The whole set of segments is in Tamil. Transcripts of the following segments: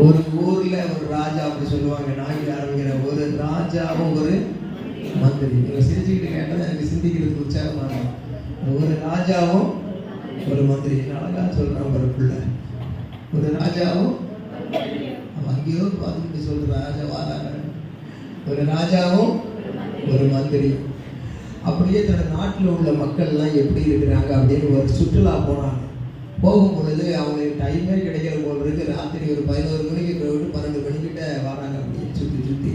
ஒரு ஊர்ல ஒரு ராஜா அப்படி சொல்லுவாங்க. நாய்க்கு ஆரம்பிக்கிற ஒரு ராஜாவும் ஒரு மந்திரி. நீங்க சிரிச்சுக்கிட்டு கேட்டா எனக்கு சிந்திக்கிறதுக்கு உற்சாகமா இருக்கும். ஒரு ராஜாவும் ஒரு மந்திரி. அழகா சொல்றான் ஒரு பிள்ளை. ஒரு ராஜாவும் அங்கேயோ பார்த்துக்கிட்டு சொல்ற ராஜா வாராங்க. ஒரு ராஜாவும் ஒரு மந்திரி. அப்படியே தன்னோட நாட்டில் உள்ள மக்கள்லாம் எப்படி இருக்கிறாங்க அப்படின்னு ஒரு சுற்றுலா போனாங்க. போகும் பொழுது அவங்களுக்கு டைமே கிடைக்கிற போல இருக்கு. ராத்திரி ஒரு 11 மணிக்கு விட்டு 12 மணிக்கிட்ட வராங்க. அப்படின்னு சுற்றி சுற்றி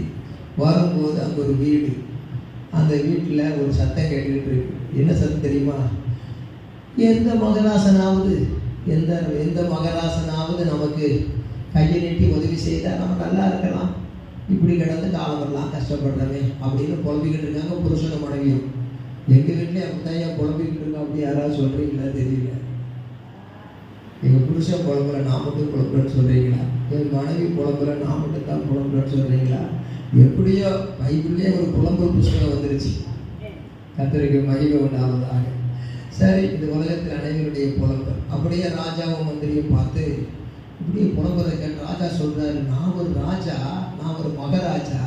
வரும்போது அங்கே ஒரு வீடு. அந்த வீட்டில் ஒரு சத்தம் கேட்டுக்கிட்டு இருக்கு. என்ன சத்தம் தெரியுமா? எந்த மகராசனாவது எந்த மகராசனாவது நமக்கு கையை நீட்டி உதவி செய்தால் நம்ம நல்லா இருக்கலாம். இப்படி கிடந்து காலமெல்லாம் கஷ்டப்படுறவே அப்படின்னு புலம்பிக்கிட்டு இருக்காங்க புருஷன மனைவியும். எங்கள் வீட்டிலே அப்படித்தான் ஏன் புலம்பிக்கிட்டு இருக்கோம் அப்படி யாராவது சொல்கிறீங்களா? தெரியல. எங்கள் புருஷன் புலம்புல நான் மட்டும் புலம்புறேன்னு சொல்கிறீங்களா? என் மனைவி புலம்புல நான் மட்டும் தான் புலம்புறேன்னு சொல்கிறீங்களா? எப்படியோ பைபிள்லேயே ஒரு புலம்பல் புஸ்தகம் வந்துருச்சு. கர்த்தருக்கு மகிமை உண்டாவதாக. சரி, இது உலகத்தில் அனைவருடைய புலம்பல். அப்படியே ராஜாவும் மந்திரியும் பார்த்து இப்படியே புலம்புறதை கேட்டு ராஜா சொல்றாரு, நான் ஒரு ராஜா, நான் ஒரு மகராஜா,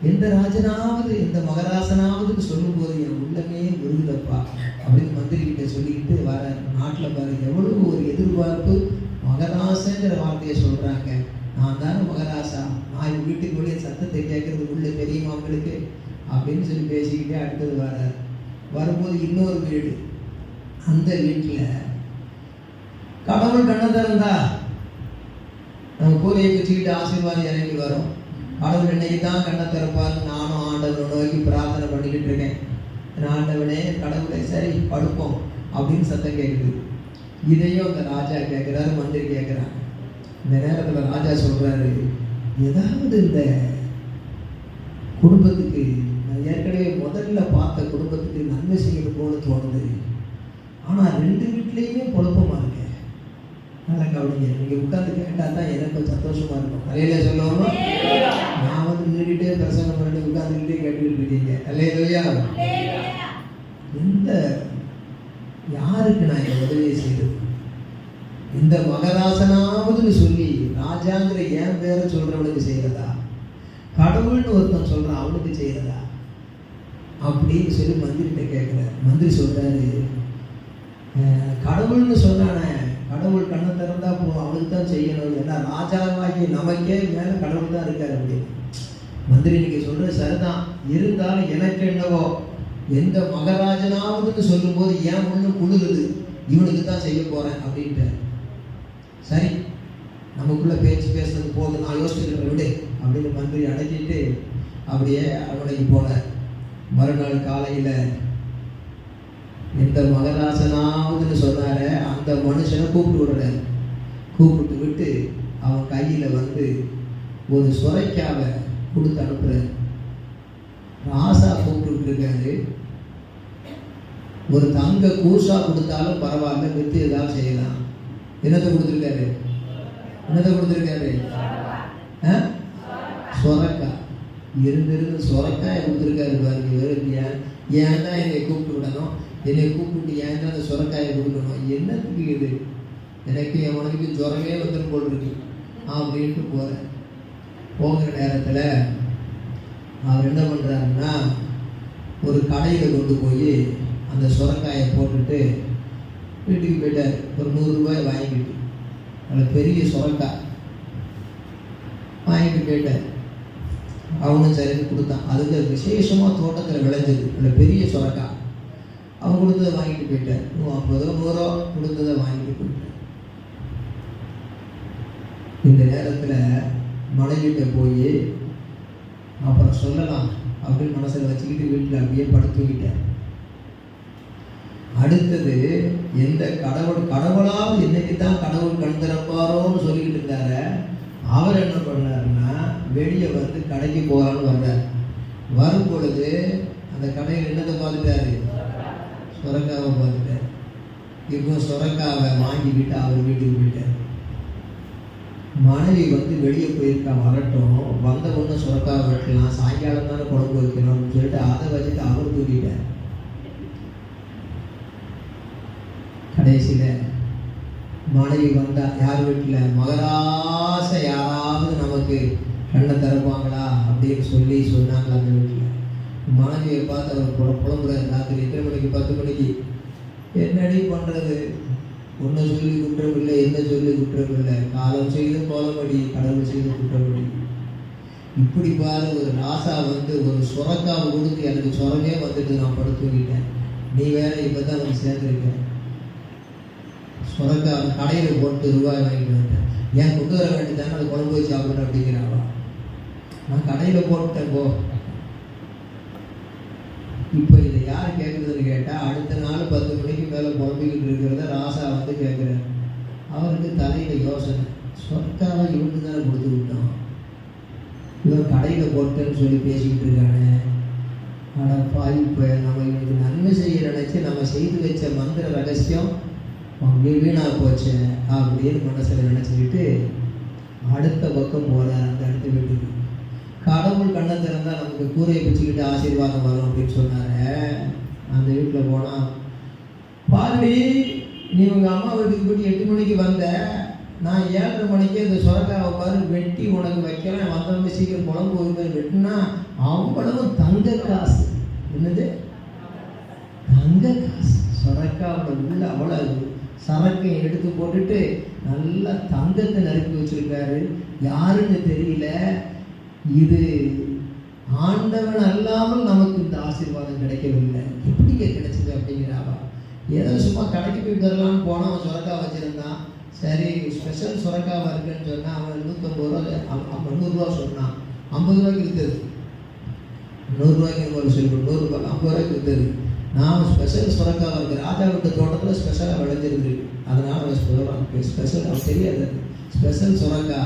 எந்த ராஜனாவது எந்த மகராசனாவது சொல்லும்போது என் உள்ளமே உருகுதப்பா அப்படின்னு மந்திரி கிட்ட சொல்லிக்கிட்டு வர. நாட்டில் பாரு எவ்வளவு ஒரு எதிர்பார்ப்பு. மகராசங்கிற வார்த்தையை சொல்றாங்க. நான் தானே மகராசா, நான் என் வீட்டுக்குள்ளே சத்தத்தை கேட்கறது உள்ள தெரியுமா அவங்களுக்கு அப்படின்னு சொல்லி பேசிக்கிட்டே அடுத்தது வரும்போது இன்னொரு வீடு. அந்த வீட்டில் கடவுள் கண்ணை திறந்தா நம்ம கூரையை பிச்சுக்கிட்டு ஆசீர்வாதம் இறங்கி வரும். கடவுள் இன்னைக்கு தான் கண்ணை திறப்பாரு. நானும் ஆண்டவனை நோக்கி பிரார்த்தனை பண்ணிக்கிட்டு இருக்கேன். ஆண்டவனே கடவுளை சரி படுப்போம் அப்படின்னு சத்தம் கேட்குது. இதையும் அந்த ராஜா கேட்குறாரு, மந்திரி கேட்குறாங்க. இந்த நேரத்தில் ராஜா சொல்றாரு, ஏதாவது இந்த குடும்பத்துக்கு நான் ஏற்கனவே முதல்ல பார்த்த குடும்பத்துக்கு நன்மை செய்யணும் போல தோணுது. ஆனால் 2 வீட்லேயுமே குழப்பமாக இருக்கேன். நல்லா கவனிங்க. நீங்கள் உட்காந்து கேட்டால் தான் எனக்கு சந்தோஷமா இருக்கும். அலையில சொல்லுவோம். நான் வந்து நின்றுக்கிட்டே பிரசங்கம் பண்ணிட்டு உட்காந்துக்கிட்டே கேட்டுக்கிட்டு இருக்கீங்க. அல்லேலூயா. எந்த யாருக்கு நான் இந்த உதவியை செய்யறது? இந்த மகராசனாவதுன்னு சொல்லி ராஜாங்கிற ஏன் பேரை சொல்றவனுக்கு செய்யறதா? கடவுள்னு ஒருத்தன் சொல்றான் அவனுக்கு செய்யறதா அப்படின்னு சொல்லி மந்திரிகிட்ட கேட்கிறார். மந்திரி சொல்றாரு, கடவுள்னு சொன்னானே, கடவுள் கண்ணை திறந்தா போதும், அவனுக்கு தான் செய்யணும். ஏன்னா ராஜாவாகி நமக்கே மேலே கடவுள் தான் இருக்காரு அப்படின்னு. மந்திரி நீங்க சொல்றது சரிதான். இருந்தாலும் எனக்கு என்னவோ எந்த மகராஜனாவதுன்னு சொல்லும்போது ஏன் ஒண்ணு குளிருது, இவனுக்கு தான் செய்ய போறேன் அப்படின்ட்டு. சரி, நமக்குள்ள பேசுறது போதும், நான் யோசிச்சுக்கிறேன் விடு அப்படின்னு மந்திரி அடக்கிட்டு அப்படியே அரண்மனைக்கு போனார். மறுநாள் காலையில எந்த மகராசனாவதுன்னு சொன்னார அந்த மனுஷனை கூப்பிட்டு விடுறாரு. கூப்பிட்டு விட்டு அவன் கையில வந்து ஒரு சுரைக்காவை கொடுத்து அனுப்புறாரு. ராசா கூப்பிட்டு இருக்காரு. ஒரு தங்க கூசா கொடுத்தாலும் பரவாயில்ல, வித்து ஏதாவது செய்யலாம். என்னத்தை கொடுத்துருக்காரு? சொரக்காய். இருந்து சொரக்காயை கொடுத்துருக்காரு பாருங்க. ஏன் தான் என்னை கூப்பிட்டு விடணும், என்னை கூப்பிட்டு ஏன் தான் அந்த சொரக்காயை கொடுக்கணும், என்னத்துக்கு இது? எனக்கு என் மனைவிக்கு ஜுரமே வந்துடும் போல் இருக்கு அப்படின்ட்டு போகிறேன். போகிற நேரத்தில் அவர் என்ன பண்ணுறாருன்னா, ஒரு கடையில் கொண்டு போய் அந்த சொரக்காயை போட்டுட்டு வீட்டுக்கு போயிட்டார். ஒரு 100 ரூபாய் வாங்கிட்டு, அதில் பெரிய சொரக்காய் வாங்கிட்டு போயிட்டார். அவனும் சரின்னு கொடுத்தான். அதுக்கு விசேஷமாக தோட்டத்தில் விளைஞ்சது அதில் பெரிய சொரக்காய். அவன் கொடுத்ததை வாங்கிட்டு போயிட்டார். 50 100 கொடுத்ததை வாங்கிட்டு போயிட்டார். இந்த நேரத்தில் மனைவிட்ட போய் அப்புறம் சொல்லலாம் அப்படின்னு மனசில் வச்சுக்கிட்டு வீட்டில் அப்படியே படுத்துக்கிட்டார். அடுத்தது எந்த கடவுளாவது இன்னைக்கு தான் கடவுள் கண் திறப்பாரோன்னு சொல்லிக்கிட்டு இருந்தார. அவர் என்ன பண்ணாருன்னா, வெளியே வந்து கடைக்கு போகலான்னு வர்றார். வரும் பொழுது அந்த கடையில் என்னத்தை பார்த்துட்டாரு? சொரக்காவை பார்த்துட்டார். இப்போ சொரக்காவை வாங்கிக்கிட்டு அவர் வீட்டுக்கு போயிட்டார். மனைவி வந்து வெளியே போயிருக்கா, வரட்டும், வந்த ஒன்று சுரக்காவை வெட்டலாம், சாயங்காலம் தானே குழம்பு வைக்கணும்னு சொல்லிட்டு அதை வச்சுட்டு அவர் தூக்கிட்டார். கடைசியில் மனைவி வந்தா, யார் வீட்டில் மகராச யாராவது நமக்கு கண்ணை திறப்பாங்களா அப்படின்னு சொன்னாங்க அந்த வீட்டில். மனைவியை பார்த்து அவர் புலம்புறாரு. ராத்திரி எத்தனை மணிக்கு? 10 மணிக்கு. என்னடி பண்ணுறது? ஒன்றை சொல்லி குற்றம் இல்லை, என்ன சொல்லி குற்றம் இல்லை. காலம் செய்து கோலமடி, கடவுள் செய்து குற்றமடி. இப்படி பாரு, ஒரு ராசா வந்து ஒரு சுரக்காவை கொடுத்து எனக்கு சுரமே வந்துட்டு நான் படுத்துக்கிட்டேன். நீ வேற இப்போ தான் வந்து சேர்ந்துருக்கேன். சுரக்கா கடையில் போட்டு ரூபாய் வாங்கிட்டு வந்தேன். ஏன் கொண்டு வர வேண்டியதானே, அது குழம்பு வச்சு சாப்பிட்றேன் அப்படிங்கிறாவா? நான் கடையில் போட்டேன் போ. இப்போ இதை யார் கேட்குறதுன்னு கேட்டால், அடுத்த நாள் 10 மணிக்கு மேலே குழம்பிக்கிட்டு இருக்கிறத ராசா வந்து கேட்குறாரு. அவருக்கு தலையில் யோசனை, சொற்காவை இவனுக்கு தானே கொடுத்து விட்டோம், இவன் கடையில் போட்டேன்னு சொல்லி பேசிக்கிட்டு இருக்கானே. ஆனால் இப்போ நம்ம இவனுக்கு நன்மை செய்ய நினச்சி நம்ம செய்து வச்ச மந்திர ரகசியம் வீணாக போச்சு அப்படின்னு மனசில் நினச்சிக்கிட்டு அடுத்த பக்கம் போகிறார். அந்த அடுத்த வீட்டுக்கு கடவுள் கண்ணை திறந்தால் நமக்கு கூரையை பிடிச்சிக்கிட்டு ஆசீர்வாதம் வரும் அப்படின்னு சொன்னார். அந்த வீட்டில் போனால், பாருடி நீ உங்கள் அம்மா வீட்டுக்கு போய்ட்டு 8 மணிக்கு வந்த, நான் 7:30 மணிக்கு இந்த சுரக்காவை பாரு வெட்டி உனக்கு வைக்கிறேன், வந்தவங்க சீக்கிரம் குழம்பு ஒரு வெட்டினா அவ்வளவு தங்க காசு. என்னது தங்க காசு? சுரக்காவோட உள்ள அவ்வளவு சரக்கை எடுத்து போட்டுட்டு நல்லா தங்கத்தை நறுக்கி வச்சிருக்காரு. யாருன்னு தெரியல. இது ஆண்டவன் அல்லாமல் நமக்கு இந்த ஆசீர்வாதம் கிடைக்கவில்லை. எப்படிங்க கிடைச்சது அப்படிங்கிறாவா? ஏதோ சும்மா கடைக்கு போய் தரலான்னு போனால் அவன் சுரக்கா வச்சுருந்தான். சரி ஸ்பெஷல் சுரக்காவாக இருக்குன்னு சொன்னால் அவன் 150 ரூபா 100 ரூபா சொன்னான். 50 ரூபாய்க்கு விற்றுது. 100 ரூபாய்க்கு ஒரு சொல்லிட்டு 100 ரூபாய் 50 ரூபாய்க்கு விற்றுது. நான் ஸ்பெஷல் சுரக்காவாக இருக்குது. ராஜா வீட்டு தோட்டத்தில் ஸ்பெஷலாக விளைஞ்சிருக்கு. அதனால் அவன் ஸ்பெஷல் அவன் தெரியாது. ஸ்பெஷல் சுரக்கா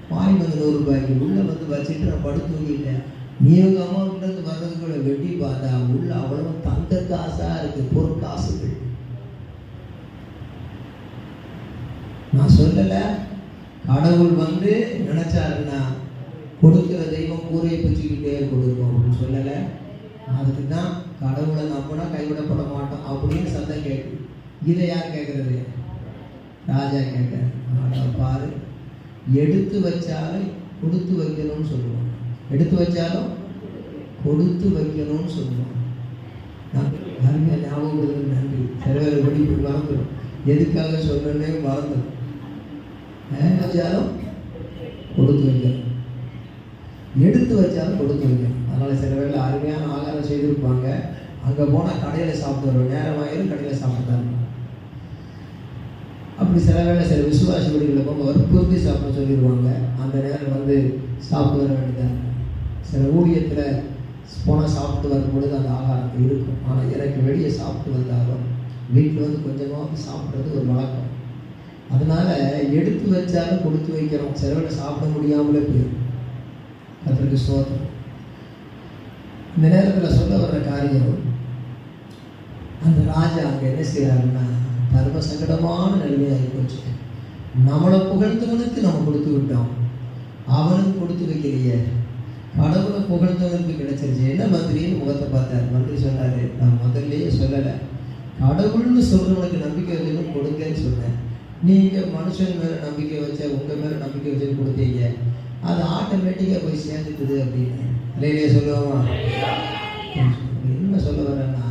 வாங்கிட்டு வந்து 100 ரூபாய்க்கு உள்ளே வந்து வச்சுட்டு நான் படுத்து தூங்கிட்டேன். நீ உங்கள் அம்மா வீட்டிலேருந்து வர்றதுக்குள்ள வெட்டி பார்த்தா உள்ள அவ்வளவு தங்க காசாக இருக்குது, பொற்காசுகள். நான் சொல்லலை, கடவுள் வந்து நினைச்சாருன்னா கொடுக்குற தெய்வம் கூரையை பிச்சுக்கிட்டே கொடுக்கும் அப்படின்னு சொல்லலை. அதுக்கு தான் கடவுளை நம்பினா கைவிடப்பட மாட்டோம் அப்படின்னு சத்தம் கேட்கு. இதை யார் கேட்கறது? ராஜா கேட்க. பாரு, எடுத்து வச்சாலும் கொடுத்து வைக்கணும்னு சொல்லுவோம். எடுத்து வச்சாலும் கொடுத்து வைக்கணும்னு சொல்லுவோம். யாருமே ஞாபகம் நன்றி. சில படிப்பு மறந்துடும். எதுக்காக சொல்லணுன்னே மறந்துடும். வச்சாலும் கொடுத்து வைக்கணும், எடுத்து வச்சாலும் கொடுத்து வைக்கணும். அதனால் சில வேளை அருமையான ஆகாரம் செய்திருப்பாங்க. அங்கே போனால் கடையில் சாப்பிட்டு வருவோம். நேரமாயிரும் கடையில் சாப்பிட்டுதான். அப்படி சில வேளை சில விசுவாசி வீடுகளில் போக வற்புறுத்தி சாப்பிட சொல்லிடுவாங்க. அந்த நேரம் வந்து சாப்பிட்டு வர வேண்டியதான். சில ஊழியத்தில் போனால் சாப்பிட்டு வரும்பொழுது அந்த ஆகாரம் இருக்கும். ஆனால் எனக்கு வெளியே சாப்பிட்டு வந்தாலும் வீட்டில் வந்து கொஞ்சமாக சாப்பிட்றது ஒரு வழக்கம். அதனால் எடுத்து வச்சாலும் கொடுத்து வைக்கிறோம். சில வேளை சாப்பிட முடியாமலே போயிடும். அதற்கு ஸ்தோத்திரம். இந்த நேரத்தில் சொல்ல வர்ற காரியம், அந்த ராஜா அங்கே என்ன செய்கிறாருன்னா தர்ம சங்கடமான நிலைமையாகி போச்சு. நம்மளை புகழ்ந்தவனுக்கு நம்ம கொடுத்து விட்டோம், அவனுக்கு கொடுத்து வைக்கலையே. கடவுளை புகழ்ந்தவனுக்கு கிடைச்சிருச்சு. என்ன மந்திரின்னு முகத்தை பார்த்தார். மந்திரி சொன்னார், நான் முதல்லையே சொல்லலை, கடவுள்னு சொல்கிறவனுக்கு நம்பிக்கை வச்சுன்னு கொடுங்கன்னு சொன்னேன். நீங்கள் மனுஷன் மேலே நம்பிக்கை வச்ச, உங்கள் மேலே நம்பிக்கை வச்சுன்னு கொடுத்தீங்க, அது ஆட்டோமேட்டிக்காக போய் சேர்ந்துக்குது அப்படின்னு இல்லையே சொல்லுவோமா? என்ன சொல்ல வரேன்னா,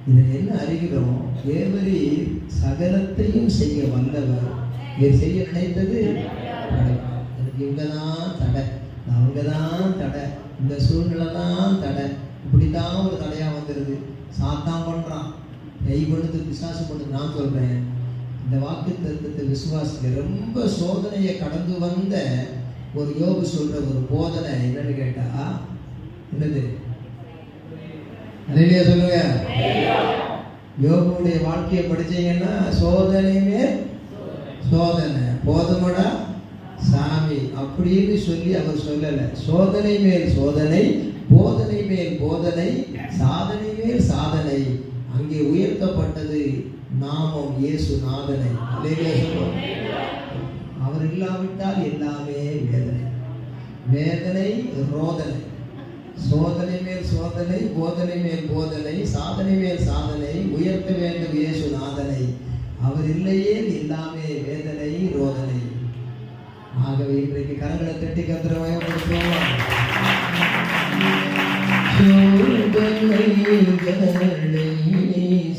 இதை என்ன அறிகிறோம்? தேவரி சகலத்தையும் செய்ய வல்லவர். இவர் செய்ய நினைத்தது எனக்கு இவங்க தான் தடை, அவங்க தான் தடை, இந்த சூழ்நிலை தான் தடை, இப்படி தான் ஒரு தடையாக வந்துடுது. சாத்தான் பண்ணுறான், கை பண்ணுது, பிசாசு பண்ணுது. நான் சொல்கிறேன், இந்த வாக்கு தத்துவத்தை விசுவாசிக்க ரொம்ப சோதனையை கடந்து வந்த ஒரு யோபு சொல்ற ஒரு போதனை என்னன்னு கேட்டா, என்னது? அல்லேலூயா சொல்லுங்க. யோபுடைய வாழ்க்கையை படிச்சீங்கன்னா சோதனை மேல் சோதனை, போதுமடா சாமி அப்படின்னு சொல்லி அவர் சொல்லலை. சோதனை மேல் சோதனை, போதனை மேல் போதனை, சாதனை மேல் சாதனை. அங்கே உயர்த்தப்பட்டது நாமம் இயேசு நாதனை. அல்லேலூயா சொல்லுவோம். அவர் இல்லாவிட்டால் எல்லாமே வேதனை, வேதனை ரோதனை, சோதனை மேல் சோதனை, போதனை மேல் போதனை, சாதனை மேல் சாதனை, உயர்த்த வேண்டும் இயேசு நாதனை. அவர் இல்லையே எல்லாமே வேதனை ரோதனை. ஆகவே இன்றைக்கு கரங்களை தட்டி கர்த்தரை மகிமைப்படுத்துவோமா?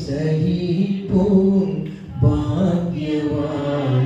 சகிப்போம் பாக்கியவான்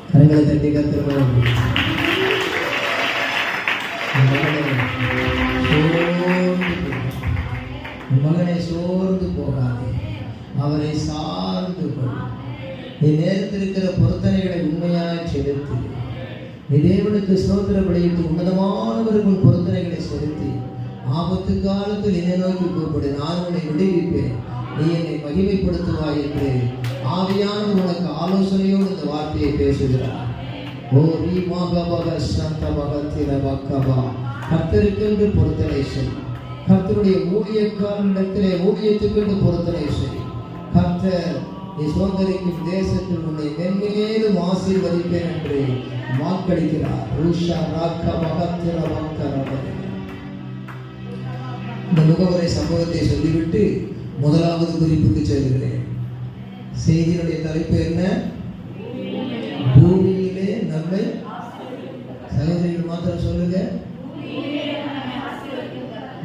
கரங்களை தட்டி கர்த்தரை மகனை சோர்ந்து போகாதே, அவரை சார்ந்து கொள். நீ நேர்த்திருக்கிற பொருத்தனைகளை உண்மையாய் செலுத்தி, நீ தேவனுக்கு ஸ்தோத்திர பலியிட்டு உன்னதமானவருக்கு பொருத்தனைகளை செலுத்தி, ஆபத்து காலத்தில் என்னை நோக்கி கூப்பிடு, நான் உன்னை விடுவிப்பேன், நீ என்னை மகிமைப்படுத்துவாய் என்று ஆவியானவர் உனக்கு ஆலோசனையோடு இந்த வார்த்தையை பேசுகிறார். ஓ ரீ மகபக சந்த பகத்திர பக்கபா. கர்த்தருக்கென்று பொருத்தனை செய். கர்த்தருடைய ஊழியக்காரனிடத்திலே ஊழியத்துக்கென்று பொருத்தனை செய். கர்த்தர் நீ சுதந்திரிக்கும் தேசத்தில் உன்னை மென்மேலும் ஆசீர்வதிப்பேன் என்று வாக்களிக்கிறார். ரூஷா ராக்க பகத்திர பக்கரப. இந்த முகவரை சம்பவத்தை சொல்லிவிட்டு முதலாவது குறிப்புக்கு செல்கிறேன். செய்தியினுடைய தலைப்பு என்ன? பூமியிலே நம்மை, சகோதரிகள் மாத்திரம் சொல்லுங்க,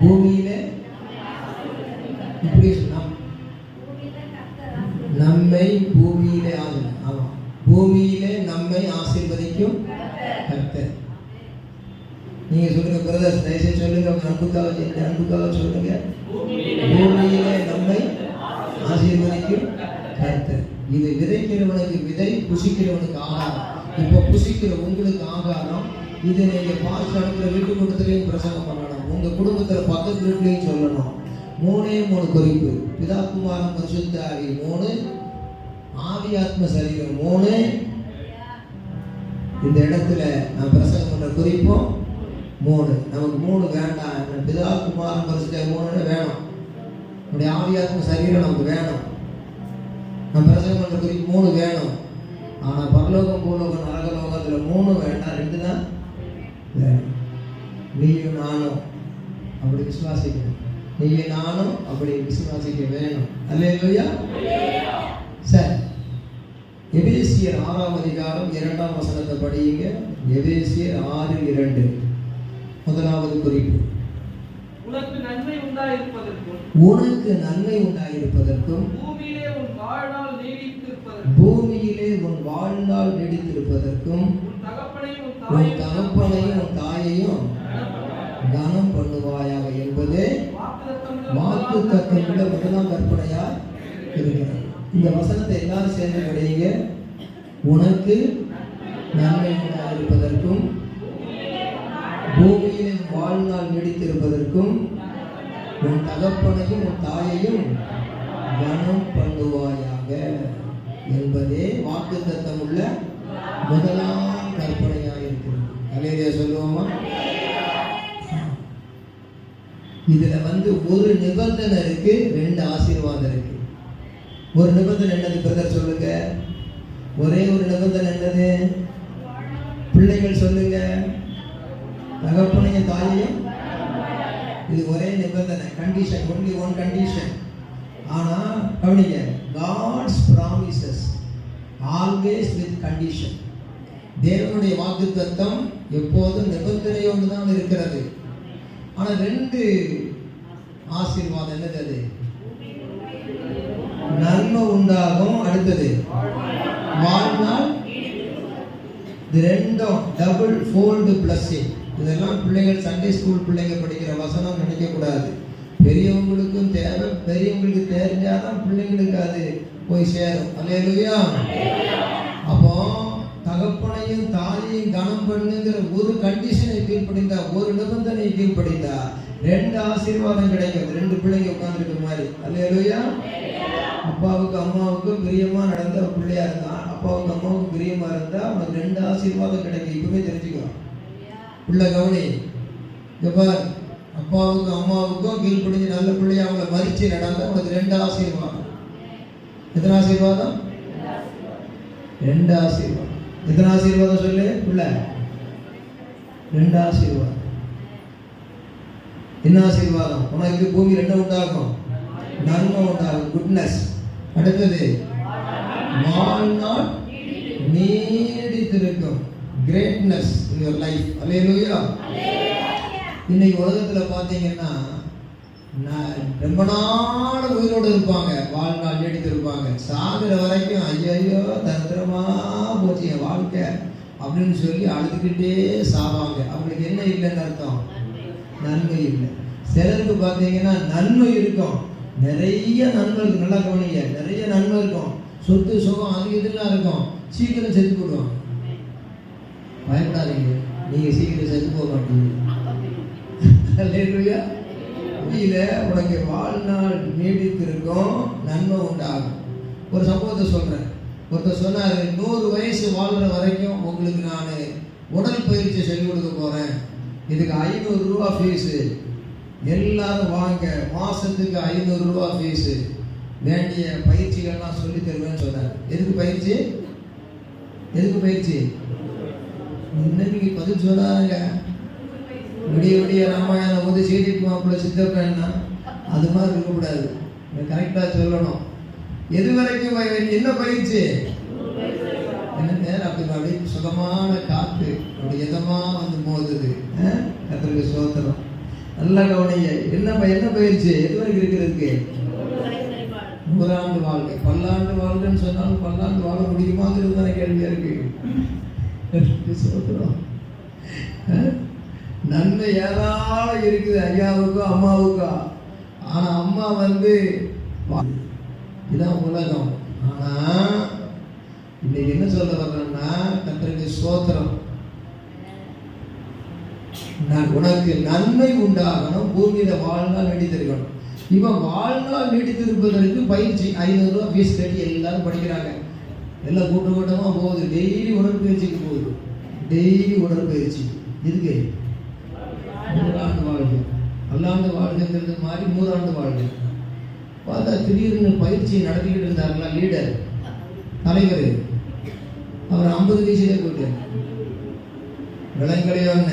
பூமியிலே இப்படி நம்மை பூமியிலே ஆமா, பூமியிலே நம்மை ஆசீர்வதிக்கும் கர்த்தர். நீங்க சொல்லுங்க பிரதர்ஸ், தயவுசெய்து சொல்லுங்க, அன்புக்காக சொல்லுங்க. பூமியிலே நம்மை ஆசீர்வதிக்கும் கர்த்தர். இது விதைக்கிறவனுக்கு விதை, புசிக்கிறவனுக்கு ஆகாரம். இப்ப புசிக்கிற உங்களுக்கு ஆகாரம். இது நீங்க பாஸ்ட் நடக்கிற வீட்டு கூட்டத்திலையும் பிரசங்கம் பண்ணணும், உங்க குடும்பத்துல பக்கத்து வீட்லையும் சொல்லணும். 3 குறிப்பு. பிதா குமாரன் பரிசுத்த ஆவி 3, ஆவி ஆத்ம சரீரம் 3. இந்த இடத்துல நான் பிரசங்கம் பண்ற குறிப்பும் 3. நமக்கு 3 வேண்டாம். பிதா குமாரன் பரிசுத்த 3 வேணும். நம்முடைய ஆவி ஆத்ம சரீரம் நமக்கு வேணும். நம்ம பிரசங்கம் பண்ற குறிப்பு 3 வேணும். ஆனா பரலோகம், பூலோகம், நரகலோகத்துல 3 வேண்டாம், 2 தான் வேணும். நீயும் நானும் அப்படி விசுவாசிக்கணும். நீயும் நானும் அப்படி விசுவாசிக்க வேணும். அல்லேலூயா. சரி, எபேசியர் 6ஆம் அதிகாரம் 2ஆம் வசனத்தை படியுங்க. எபேசியர் 6:2. முதலாவது குறிப்பு. உனக்கு நன்மை உண்டாயிருப்பதற்கும் பூமியிலே உன் வாழ்நாள் நீடித்திருப்பதற்கும் உன் உன் தகப்பனையும் உன் தாயையும் கனம் பண்ணுவாயாக என்பது வாக்கு தத்தமுள்ள முதலாம் கற்பனையா இருக்கிறது. இந்த வசனத்தை எல்லாரும் சேர்ந்து படிங்க. உனக்கு நன்மை உண்டாயிருப்பதற்கும் பூமியிலே வாழ்நாள் நீடித்திருப்பதற்கும் உன் தகப்பனையும் உன் தாயையும் கனம் பண்ணுவாயாக என்பதே வாக்கு தத்தமுள்ள முதலாம் கற்பனையாக இருக்கிறது. அல்லேலூயா சொல்லுவோமா? இதுல ஒரு நிபந்தனை இருக்கு, 2 ஆசீர்வாதம் இருக்கு. ஒரு நிபந்தனை என்னது பிரதர் சொல்லுங்க? ஒரே ஒரு நிபந்தனை என்னது? பிள்ளைகள் சொல்லுங்க, தகப்பனையும் தாயையும். இது ஒரே நிபந்தனை, கண்டிஷன், ஒன்லி ஒன் கண்டிஷன். ஆனா கவனிங்க, God's promises always with condition. தேவனுடைய வாக்குத்தத்தம் எப்போதும் நிபந்தனையோடு தான் இருக்கிறது. ஆனா 2 ஆசீர்வாதம் என்னது? அது நன்மை உண்டாகும், அடுத்தது வாழ்நாள். இது 2ம் டபுள் ஃபோல்டு பிளஸிங். இதெல்லாம் பிள்ளைகள் சண்டே ஸ்கூல் பிள்ளைங்க படிக்கிற வசனம் நினைக்க கூடாது. பெரியவங்களுக்கும் தேவை, பெரியவங்களுக்கு தெரிஞ்சாதான் பிள்ளைங்களுக்கு அது போய் சேரும். அல்லேலூயா. அப்போ தகப்பனையும் தாயையும் கனம் பண்ணுங்கிற ஒரு கண்டிஷனை கீழ்ப்படிந்தா, ஒரு நிபந்தனையை கீழ்ப்படிந்தா 2 ஆசீர்வாதம் கிடைக்கும். 2 பிள்ளைங்க உட்கார்ந்துருக்கிற மாதிரி. அல்லேலூயா. அப்பாவுக்கு அம்மாவுக்கும் பிரியமா நடந்த பிள்ளையா இருந்தா, அப்பாவுக்கு அம்மாவுக்கு பிரியமா இருந்தா அவனுக்கு 2 ஆசீர்வாதம் கிடைக்கும். இப்பவே தெரிஞ்சுக்கோ பிள்ளை. கவனி, பார், அப்பாவுக்கும் அம்மாவுக்கும் கீழ்ப்படிஞ்சு நல்ல பிள்ளைய அவங்கள மதிச்சு நடந்தா உனக்கு 2 ஆசீர்வாதம். எத்தனை ஆசீர்வாதம்? 2 ஆசீர்வாதம். எத்தனை ஆசீர்வாதம் சொல்லு பிள்ளை? 2 ஆசீர்வாதம். என்ன ஆசீர்வாதம்? உனக்கு பூமியில் என்ன உண்டாகும்? நன்மை உண்டாகும், குட்னஸ். அடுத்தது வாழ்நாள் நீடித்திருக்கும், கிரேட்னஸ் இன் யுவர் லைஃப். அல்லேலூயா. இன்னைக்கு உலகத்துல பாத்தீங்கன்னா ரொம்ப நாள் உயிரோடு இருப்பாங்க, வாழ்நாள் நீடித்திருப்பாங்க. சாகிற வரைக்கும் ஐயோ தந்திரமா போச்சு என் வாழ்க்கை அப்படின்னு சொல்லி அழுதுகிட்டே சாவாங்க. அவங்களுக்கு என்ன இல்லைன்னு அர்த்தம்? நன்மை இல்லை. சிலருக்கு பார்த்தீங்கன்னா நன்மை இருக்கும், நிறைய நன்மை இருக்கு. நல்லா கவனிங்க, நிறைய நன்மை இருக்கும், சொத்து சுகம் அது இதெல்லாம் இருக்கும், சீக்கிரம் செத்து போடுவாங்க. பயப்படாதீங்க, நீங்க சீக்கிரம் செத்து போக மாட்டீங்க. உனக்கு வாழ்நாள் நீடித்திருக்கும், நன்மை உண்டாகும். ஒரு சம்பவத்தை சொல்றேன். ஒருத்தர் சொன்னாரு, 100 வயசு வாழ்ற வரைக்கும் உங்களுக்கு நான் உடல் பயிற்சி சொல்லிக் கொடுக்க போறேன், இதுக்கு 500 ரூபா ஃபீஸு, எல்லாரும் வாங்க, மாசத்துக்கு 500 ரூபா ஃபீஸு, வேண்டிய பயிற்சிகள்லாம் சொல்லி தருவேன்னு சொன்னார். எதுக்கு பயிற்சி? எதுக்கு பயிற்சி? இன்னைக்கு பதில் சொன்னாங்க. விடிய விடிய ராமாயணம் போது செய்தி மாப்பிள்ள சித்தப்பா அது மாதிரி இருக்கக்கூடாது, கரெக்டா சொல்லணும். எது வரைக்கும் என்ன பயிற்சி? என்ன நேரம் அப்படி சுகமான காற்று அப்படி எதமா வந்து மோதுது. கர்த்தருக்கு ஸ்தோத்திரம். நல்லா கவனிங்க, என்ன பயிற்சி? எது வரைக்கும் இருக்கிறதுக்கு? 100 ஆண்டு வாழ்க்கை. பல்லாண்டு வாழ்க்கைன்னு சொன்னாலும் பல்லாண்டு வாழ முடியுமாங்கிறது தானே கேள்வியா இருக்கு. ஸ்தோத்திரம். நன்மை ஏராளம் இருக்குது ஐயாவுக்கோ அம்மாவுக்கோ. ஆனா அம்மா இதான் உலகம். ஆனா இன்னைக்கு என்ன சொல்ல வர்றேன்னா, கர்த்தருக்கு ஸ்தோத்திரம், உனக்கு நன்மை உண்டாகணும், பூமியில வாழ்நாள் நீடித்திருக்கணும். இவன் வாழ்நாள் நீடித்திருப்பதற்கு பயிற்சி 500 ரூபா ஃபீஸ் கட்டி எல்லாரும் படிக்கிறாங்க. எல்லாம் கூட்டமா போகுது, டெய்லி உடற்பயிற்சிக்கு போகுது, டெய்லி உடற்பயிற்சி. இருக்கு 100 ஆண்டு வாழ்க்கை. பல்லாண்டு வாழ்க்கைங்கிறது மாதிரி 100 ஆண்டு வாழ்க்கை. பார்த்தா திடீர்னு பயிற்சி நடத்திக்கிட்டு இருந்தாங்களா லீடர், தலைவர், அவர் 50 வயசுலேயே போயிட்டார். விளங்கலையோ என்ன?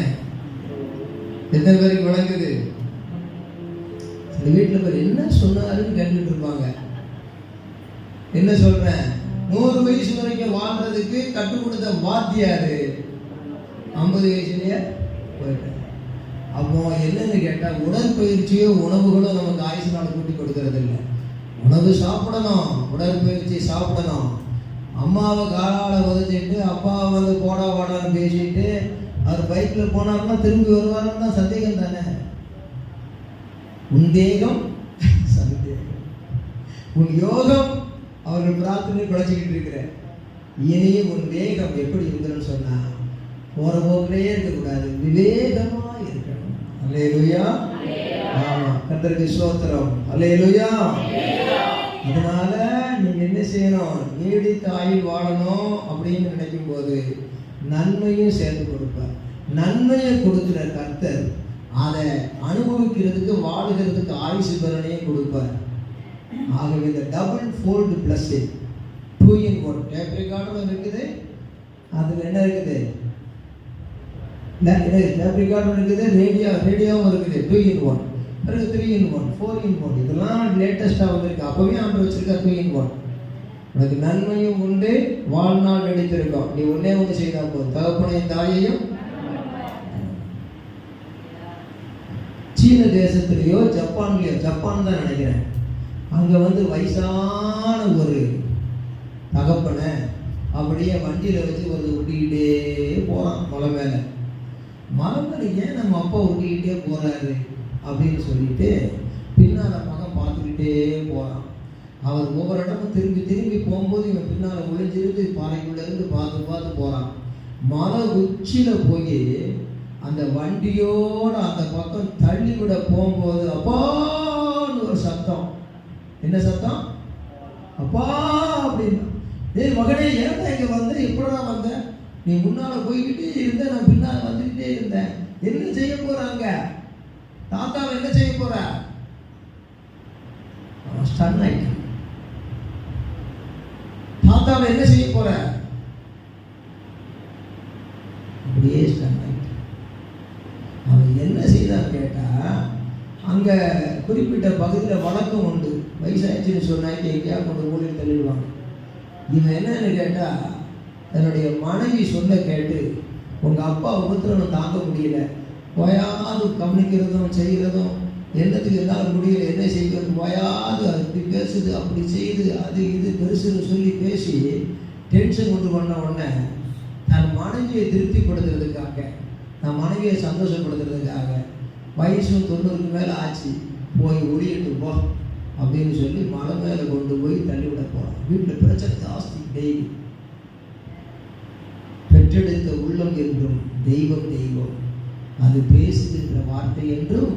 எத்தனை பேருக்கு விளங்குது? இந்த வீட்டில் பேர் என்ன சொன்னாருன்னு கேட்டுட்டு இருப்பாங்க. என்ன சொல்றேன்? 100 வயசு வரைக்கும் வாழ்றதுக்கு கற்றுக் கொடுத்த வாத்தியாரு 50 வயசுலயே போயிட்டார். அப்போ என்னன்னு கேட்டா, உடற்பயிற்சியோ உணவுகளோ நமக்கு ஆயுசு நாள் கூட்டி கொடுக்கறது இல்லை. உணவு சாப்பிடணும், உடற்பயிற்சி சாப்பிடணும். அம்மாவை காலால உதச்சிட்டு அப்பாவை போடா வாடான்னு பேசிட்டு அவர் பைக்கில் போனார்னா திரும்பி வருவாருன்னு தான் சந்தேகம் தானே. உன் தேகம் சந்தேகம், உன் யோகம் அவர்கள் பிரார்த்தனை குழைச்சிக்கிட்டு இருக்கிற. இனியும் உன் வேகம் எப்படி இருக்கணும்னு சொன்னா, போற போக்கிலே இருக்கக்கூடாது, விவேகமா இருக்கணும். அல்லேலூயா. ஆமா, கர்த்தருக்கு ஸ்தோத்திரம். அல்லேலூயா. அதனால நீங்க என்ன செய்யணும், நீடித்த ஆயுள் வாழணும் அப்படின்னு நினைக்கும் போது நன்மையும் சேர்த்து கொடுப்பார். நன்மையை கொடுக்கிற கர்த்தர் அதை அனுபவிக்கிறதுக்கு வாழுகிறதுக்கு ஆயுசு பலனையும் கொடுப்பார். ஆகவே இந்த double fold plus 2 in 1 tape ரெக்கார்டும் இருக்குது, அதில் என்ன இருக்குது, டேப் ரெக்கார்டும் இருக்குது, ரேடியோவும் இருக்குது. 2 in 1, பிறகு 3 in 1, 4 in 1, இதெல்லாம் லேட்டஸ்டாக வந்திருக்கு. அப்போவே ஆண்டு வச்சிருக்கா 2 in 1. உனக்கு நன்மையும் உண்டு, வாழ்நாள் நடித்திருக்கோம். நீ ஒன்னே ஒன்று செய்தா போதும், தகப்பனையும் தாயையும். சீன தேசத்துலேயோ ஜப்பான்லையோ, ஜப்பான் தான் நினைக்கிறேன், அங்கே வயசான ஒரு தகப்பனை அப்படியே வண்டியில் வச்சு ஒட்டிக்கிட்டே போகிறான் மலை மேலே. மலை மேலே ஏன் நம்ம அப்பா ஒட்டிக்கிட்டே போகிறாரு அப்படின்னு சொல்லிட்டு பின்னால் மகன் பார்த்துக்கிட்டே போகிறான். அவர் ஒவ்வொரு இடமும் திரும்பி திரும்பி போகும்போது இவன் பின்னால் ஒளிஞ்சிருந்து பாறைக்குள்ளேருந்து பார்த்து பார்த்து போகிறான். மலை உச்சியில் போய் அந்த வண்டியோட அந்த பக்கம் தள்ளி விட போகும்போது அப்பான்னு ஒரு சத்தம். என்ன சத்தம்? அப்பா அப்படின்னா. ஏய் மகனே, ஏன்டா இங்கே வந்த, எப்படா வந்த? நீ முன்னால் போய்கிட்டே இருந்த, நான் பின்னால் வந்துக்கிட்டே இருந்தேன். என்ன செய்ய போறாங்க? தாத்தாவை என்ன செய்ய போற? ஸ்டன் ஆயிட்டு. தாத்தாவை என்ன செய்ய போற? அப்படியே ஸ்டன் ஆயிட்டு. அவன் என்ன செய்தான் கேட்டா, அங்கே குறிப்பிட்ட பகுதியில் வழக்கம் உண்டு, வயசாச்சுன்னு சொன்னாக்கி எங்கேயா கொண்டு ஊழில் தள்ளிடுவாங்க. இவன் என்னன்னு கேட்டால், தன்னுடைய மனைவி சொல்ல கேட்டு, உங்கள் அப்பா உபத்திரவம் தாங்க முடியல, போயாது கவனிக்கிறதும் செய்கிறதும் என்னத்துக்கு என்னால் முடியல, என்ன செய்கிறது, போயாது அப்படி பேசுது, அப்படி செய்யுது, அது இது பெருசுன்னு சொல்லி பேசி டென்ஷன் கொண்டு பண்ண உடனே தன் மனைவியை திருப்திப்படுத்துறதுக்காக, தன் மனைவியை சந்தோஷப்படுத்துறதுக்காக, வயசும் 90க்கு மேலே ஆச்சு, போய் ஒளியிட்டு போ அப்படின்னு சொல்லி மலை மேலே கொண்டு போய் தள்ளிவிட போகிறான். வீட்டில் பிரச்சனை ஜாஸ்தி. டெய்லி பெற்றெடுத்த உள்ளம் என்றும் தெய்வம் தெய்வம், அது பேசுகின்ற வார்த்தை என்றும்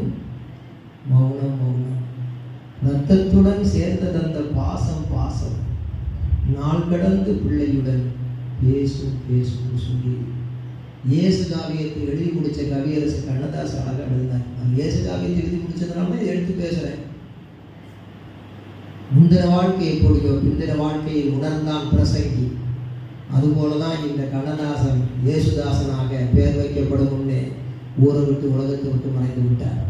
மௌனம் மௌனம். ரத்தத்துடன் சேர்ந்த அந்த பாசம் பாசம், நாள் கடந்து பிள்ளையுடன் பேசும் பேசும் சொல்லி இயேசு காவியத்தை எழுதி முடித்த கவியரசு கண்ணதாச அழகாக எழுதினார். அந்த இயேசு காவியத்தை எழுதி முடிச்சதுனால தான் எடுத்து பேசுகிறேன். முந்தின வாழ்க்கை எப்படியோ பிந்தின வாழ்க்கையை உணர்ந்தான் பிரசங்கி. அதுபோல தான் இந்த கண்ணதாசன் இயேசுதாசனாக பெயர் வைக்கப்படும் முன்னே ஊரை விட்டு உலகத்தை விட்டு மறைந்து விட்டார்.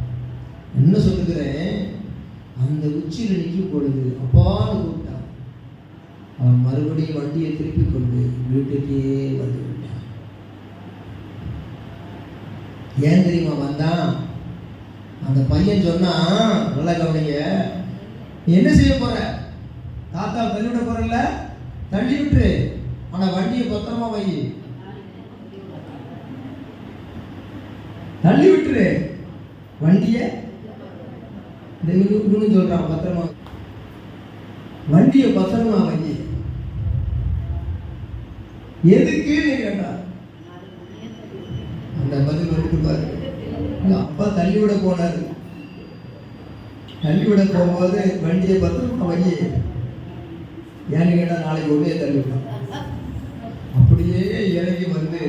என்ன சொல்லுகிறேன், அந்த உச்சியில் நிற்கும் பொழுது அப்பான்னு கூப்பிட்டான். அவன் மறுபடியும் வண்டியை திருப்பி கொண்டு வீட்டுக்கே வந்து விட்டான். ஏன் தெரியுமா வந்தான்? அந்த பையன் சொன்னா, நல்லா கவனிங்க, என்ன செய்ய போற? தாத்தா தள்ளிவிட போறல, தள்ளி விட்டுரு, ஆனா வண்டியை பத்திரமா வை, தள்ளி விட்டுரு வண்டிய. சொல்றான், பத்திரமா வண்டிய பத்திரமா வை. எதுக்கு கேட்டா அந்த பதில் வந்துட்டு பாரு. அப்பா தள்ளிவிட போனாரு, தள்ளிவிட போகும்போது வண்டியை பத்திரமா வை. ஏன்னு கேட்டா நாளைக்கு உள்ளே தள்ளிவிடும். அப்படியே இறங்கி வந்து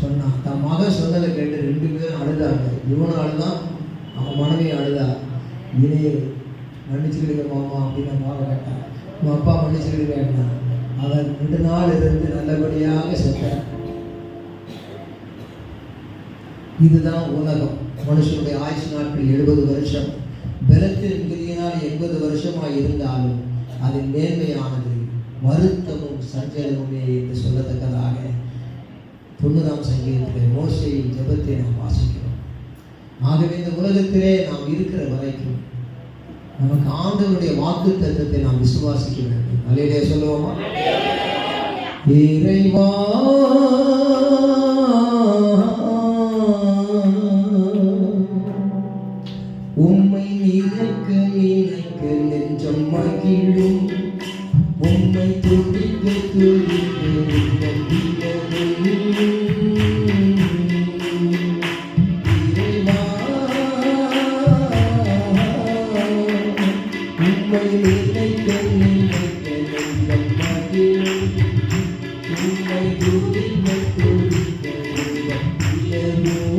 சொன்னான். தன் மகன் சொன்னதை கேட்டு 2 பேரும் அழுதாங்க. இவனும் அழுதான், அவன் மனைவி அழுதா. இதையே மன்னிச்சுக்கிடுங்க மாமா அப்படின்னு மகன் கேட்டான். உன் அப்பா மன்னிச்சுக்கிடுங்க. அவன் 2 நாள் இருந்து நல்லபடியாக செத்தார். இதுதான் உலகம். மனுஷனுடைய ஆயுசு நாட்கள் 70 வருஷம். பலத்தில் மிகுதியினால் 80 வருஷமாக இருந்தாலும் அதன் மேன்மையானது வருத்தமும் சஞ்சலமுமே என்று சொல்லத்தக்கதாக 90ஆம் சங்கீதத்திலே மோசேயின் ஜெபத்தை நாம் வாசிக்கிறோம். ஆகவே இந்த உலகத்திலே நாம் இருக்கிற வரைக்கும் நமக்கு ஆண்டவருடைய வாக்குத்தத்தத்தை நாம் விசுவாசிக்க வேண்டும். அல்லேலூயா சொல்லுவோமா? இறைவா உம்மை நினைக்க நினைக்க நெஞ்சம் மகிழும் உம்மை துதிக்க துதிக்க நெஞ்சம் இறைவா உம்மை நினைக்க நினைக்க நெஞ்சம் மகிழும் உம்மை துதிக்க துதிக்க நெஞ்சம்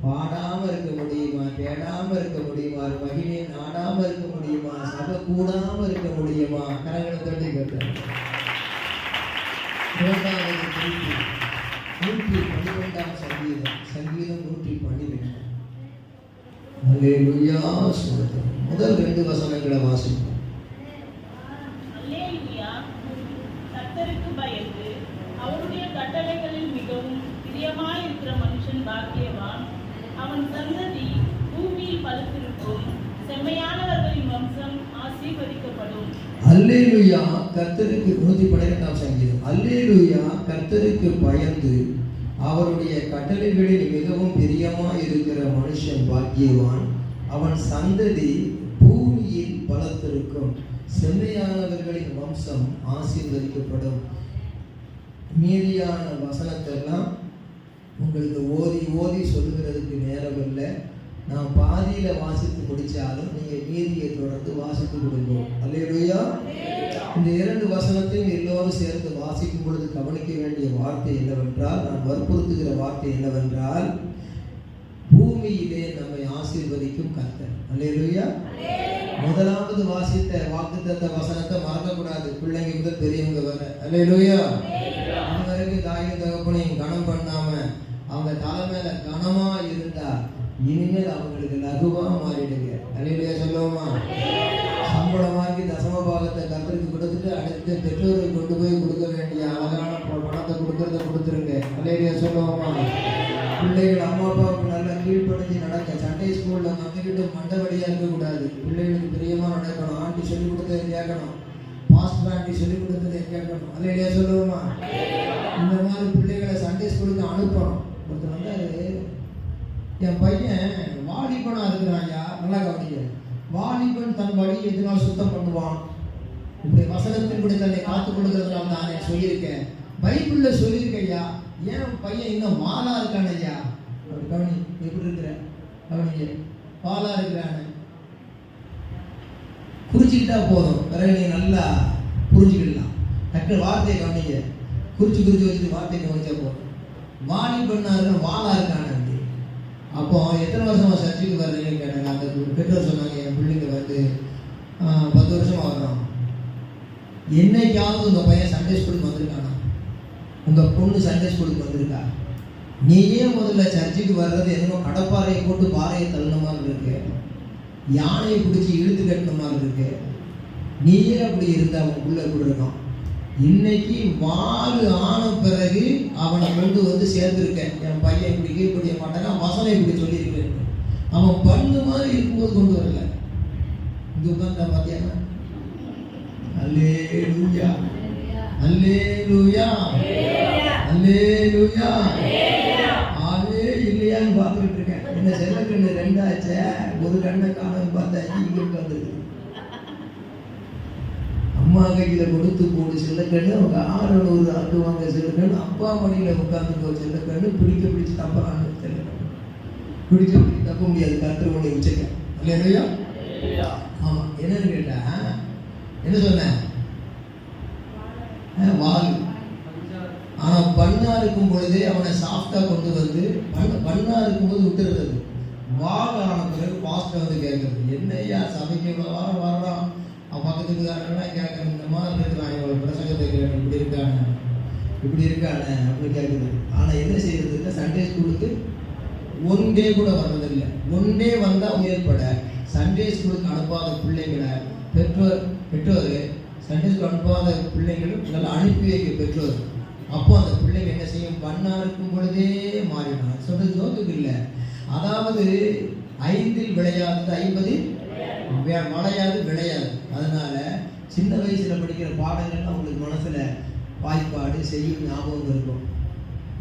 பாடாம இருக்க முடியுமா? தேடாம இருக்க முடியுமா? மகிமையை நாடாம இருக்க முடியுமா? சபை கூடாம இருக்க முடியுமா? கரங்களை தட்டி கேட்டேன். 112 சங்கீதம் 112. அல்லேலூயா. முதல் 2 வசனங்களை வாசிப்போம். அல்லேலூயா. கர்த்தருக்கு பயந்து அவருடைய கட்டளைகளில் மிகவும் பிரியமாயிருக்கிற மனுஷன் பாக்கியவான். அவன் சந்ததி பூமியில் பலத்திருக்கும். செம்மையானவர்களின் வம்சம் ஆசீர்வதிக்கப்படும். அல்லேலூயா. கர்த்தருக்கு 112 சங்கீதம். அல்லேலூயா. கர்த்தருக்கு பயந்து அவருடைய கட்டளைகளில் மிகவும் பிரியமாயிருக்கிற மனுஷன் பாக்கியவான். அவன் சந்ததி பூமியில் பலத்திருக்கும். செம்மையானவர்களின் வம்சம் ஆசீர்வதிக்கப்படும். மீதியான வசனத்தெல்லாம் உங்களுக்கு ஓதி ஓதி சொல்லுகிறதுக்கு நேரம் இல்லை. நான் பாதியில வாசித்து முடிச்சாலும் நீங்க மீதியை தொடர்ந்து வாசித்து கொடுப்போம். அல்லேலூயா. இந்த 2 வசனத்தையும் எல்லோரும் சேர்ந்து வாசிக்கும் பொழுது கவனிக்க வேண்டிய வார்த்தை என்னவென்றால், நான் வற்புறுத்துகிற வார்த்தை என்னவென்றால், பூமியிலே நம்மை ஆசீர்வதிக்கும் கர்த்தர். அல்லேலூயா. முதலாவது வாசித்த வாக்குத்தத்த வசனத்தை மறக்கக்கூடாது. பிள்ளைங்க முதல் பெரியவங்க வர. அல்லேலூயா. அது வரைக்கும் தாயும் தகப்பனையும் கனம் பண்ணாம அவங்க தலைமையில கனமா இருந்தா இனிமேல் அவங்களுக்கு லகுவா மாறிடுங்க. அல்லேலூயா சொல்லுவோமா? சம்பளம் வாங்கி தசம பாகத்தை கர்த்தருக்கு கொடுத்துட்டு அடுத்த பெற்றோருக்கு கொண்டு போய் கொடுக்க வேண்டிய அழகான பணத்தை கொடுக்கறத கொடுத்துருங்க. அல்லேலூயா சொல்லுவோமா? பிள்ளைகள் அம்மா அப்பாவுக்கு நல்லா கீழ்ப்படிஞ்சு நடக்க. சண்டே ஸ்கூல்ல நம்மகிட்ட மண்டபடியா இருக்கக்கூடாது. பிள்ளைகளுக்கு பிரியமா நடக்கணும். ஆண்டி சொல்லி கொடுத்ததை கேட்கணும். மாஸ்டர் ஆண்டி சொல்லி கொடுத்ததை கேட்கணும். அல்லேலூயா சொல்லுவோமா? இந்த மாதிரி பிள்ளைகளை சண்டே ஸ்கூலுக்கு அனுப்பணும். ஒருத்தர் வந்தாரு, என் பையன் வாலிபனா இருக்கிறான். ஐயா நல்லா கவனிக்க. வாலிபன் தன் வழியை எதனால் சுத்தம் பண்ணுவான்? இப்படி வசனத்தின் கூட தன்னை காத்துக் கொள்கிறதுனால நான் சொல்லியிருக்கேன். பைபிள்ல சொல்லியிருக்கேன் ஐயா. ஏன் பையன் இன்னும் மாலா இருக்கான் ஐயா? அப்படி கவனி. எப்படி இருக்கிற கவனிக்க. பாலா இருக்கிறான்னு குறிச்சிக்கிட்டா போதும். பிறகு நீ நல்லா புரிஞ்சுக்கிடலாம். டக்கு வார்த்தையை கவனிக்க. குறிச்சு வச்சுட்டு வார்த்தையை கவனிச்சா போதும். வாலிபன்னா இருக்க வாலா இருக்கான்னு. அப்போ எத்தனை வருஷமா சர்ச்சுக்கு வர்றீங்கன்னு கேட்டாங்க. அந்த பெற்றோர் சொன்னாங்க, என் பிள்ளைங்க வந்து 10 வருஷமா வர்றோம். என்னைக்காவது உங்கள் பையன் சண்டே ஸ்கூலுக்கு வந்திருக்கானா? உங்கள் பொண்ணு சண்டே ஸ்கூலுக்கு வந்திருக்கா? நீயே முதல்ல சர்ச்சுக்கு வர்றது என்னமோ கடப்பாறையை போட்டு பாறையை தள்ளின மாதிரி இருக்கு, யானையை பிடிச்சி இழுத்து கட்டின மாதிரி இருக்கு. நீயே அப்படி இருந்தா அவன் உள்ள எப்படி இருக்கான்? இன்னைக்கு வாழு ஆன பிறகு அவனை கொண்டு வந்து சேர்ந்துருக்கேன். என் பையன் இப்படி கீழ்படிய மாட்டாங்க, வசனம் இப்படி சொல்லியிருக்கேன். அவன் பண்ணு மாதிரி இருக்கும்போது கொண்டு வரல. இங்க உட்கார்ந்தா பாத்தியா? அல்லேலூயா, அல்லேலூயா, அல்லேலூயா. ஆளே இல்லையான்னு பார்த்துக்கிட்டு இருக்கேன். என்ன செல்ல கண்ணு 2 ஆச்சே, ஒரு கண்ணை காணும் பார்த்தாச்சு. இங்க உட்காந்துருக்கு. அம்மா கையில் கொடுத்து போடு செல்லக்கண்ணு, அவங்க 600 ஆட்டுவாங்க செல்லக்கண்ணு. அப்பா மடியில் உட்காந்துக்கோ செல்லக்கண்ணு. பிடிச்சு தப்பறான்னு செல்லக்கண்ணு. பிடிச்சு தப்ப முடியாது. கருத்து ஒன்று வச்சுக்க. இல்லையா? ஆமாம். என்னன்னு கேட்டா என்ன சொன்னேன்? வால். ஆனால் பண்ணா இருக்கும் பொழுதே அவனை சாஃப்டா கொண்டு வந்து பண்ணா இருக்கும்போது விட்டுறது. வாரம் ஆன பிறகு பாஸ்டர் வந்து கேட்குறது, என்னையா சபைக்கு இவ்வளோ வாரம் வர்றோம், அவன் பக்கத்துக்குக்காரங்களாம் கேட்குறது, இந்த மாதிரி இருக்கிறான், இவ்வளோ பிரசங்கத்தை கேட்குறேன், இப்படி இருக்கானே அப்படின்னு கேட்குறது. ஆனால் என்ன செய்யறதுக்கு சண்டே ஸ்கூலுக்கு ஒன் டே கூட வர்றதில்லை. ஒன் டே வந்தால் ஏற்பட சண்டே ஸ்கூலுக்கு அனுப்பாத பிள்ளைங்களை பெற்றோர் சண்டே ஸ்கூல் அனுப்பாத பிள்ளைங்களும் நல்லா அனுப்பி வைக்க பெற்றோர். அப்போ அந்த பிள்ளைங்க என்ன செய்யும், பண்ணா இருக்கும் பொழுதே மாறினார். சொல்றது நோக்குக்கு இல்லை. அதாவது 5 விளையாதது 50 வளையாது விளையாது. அதனால சின்ன வயசுல படிக்கிற பாடங்கள்லாம் உங்களுக்கு மனசுல வாய்ப்பாடு செய்யும் ஞாபகம் இருக்கும்.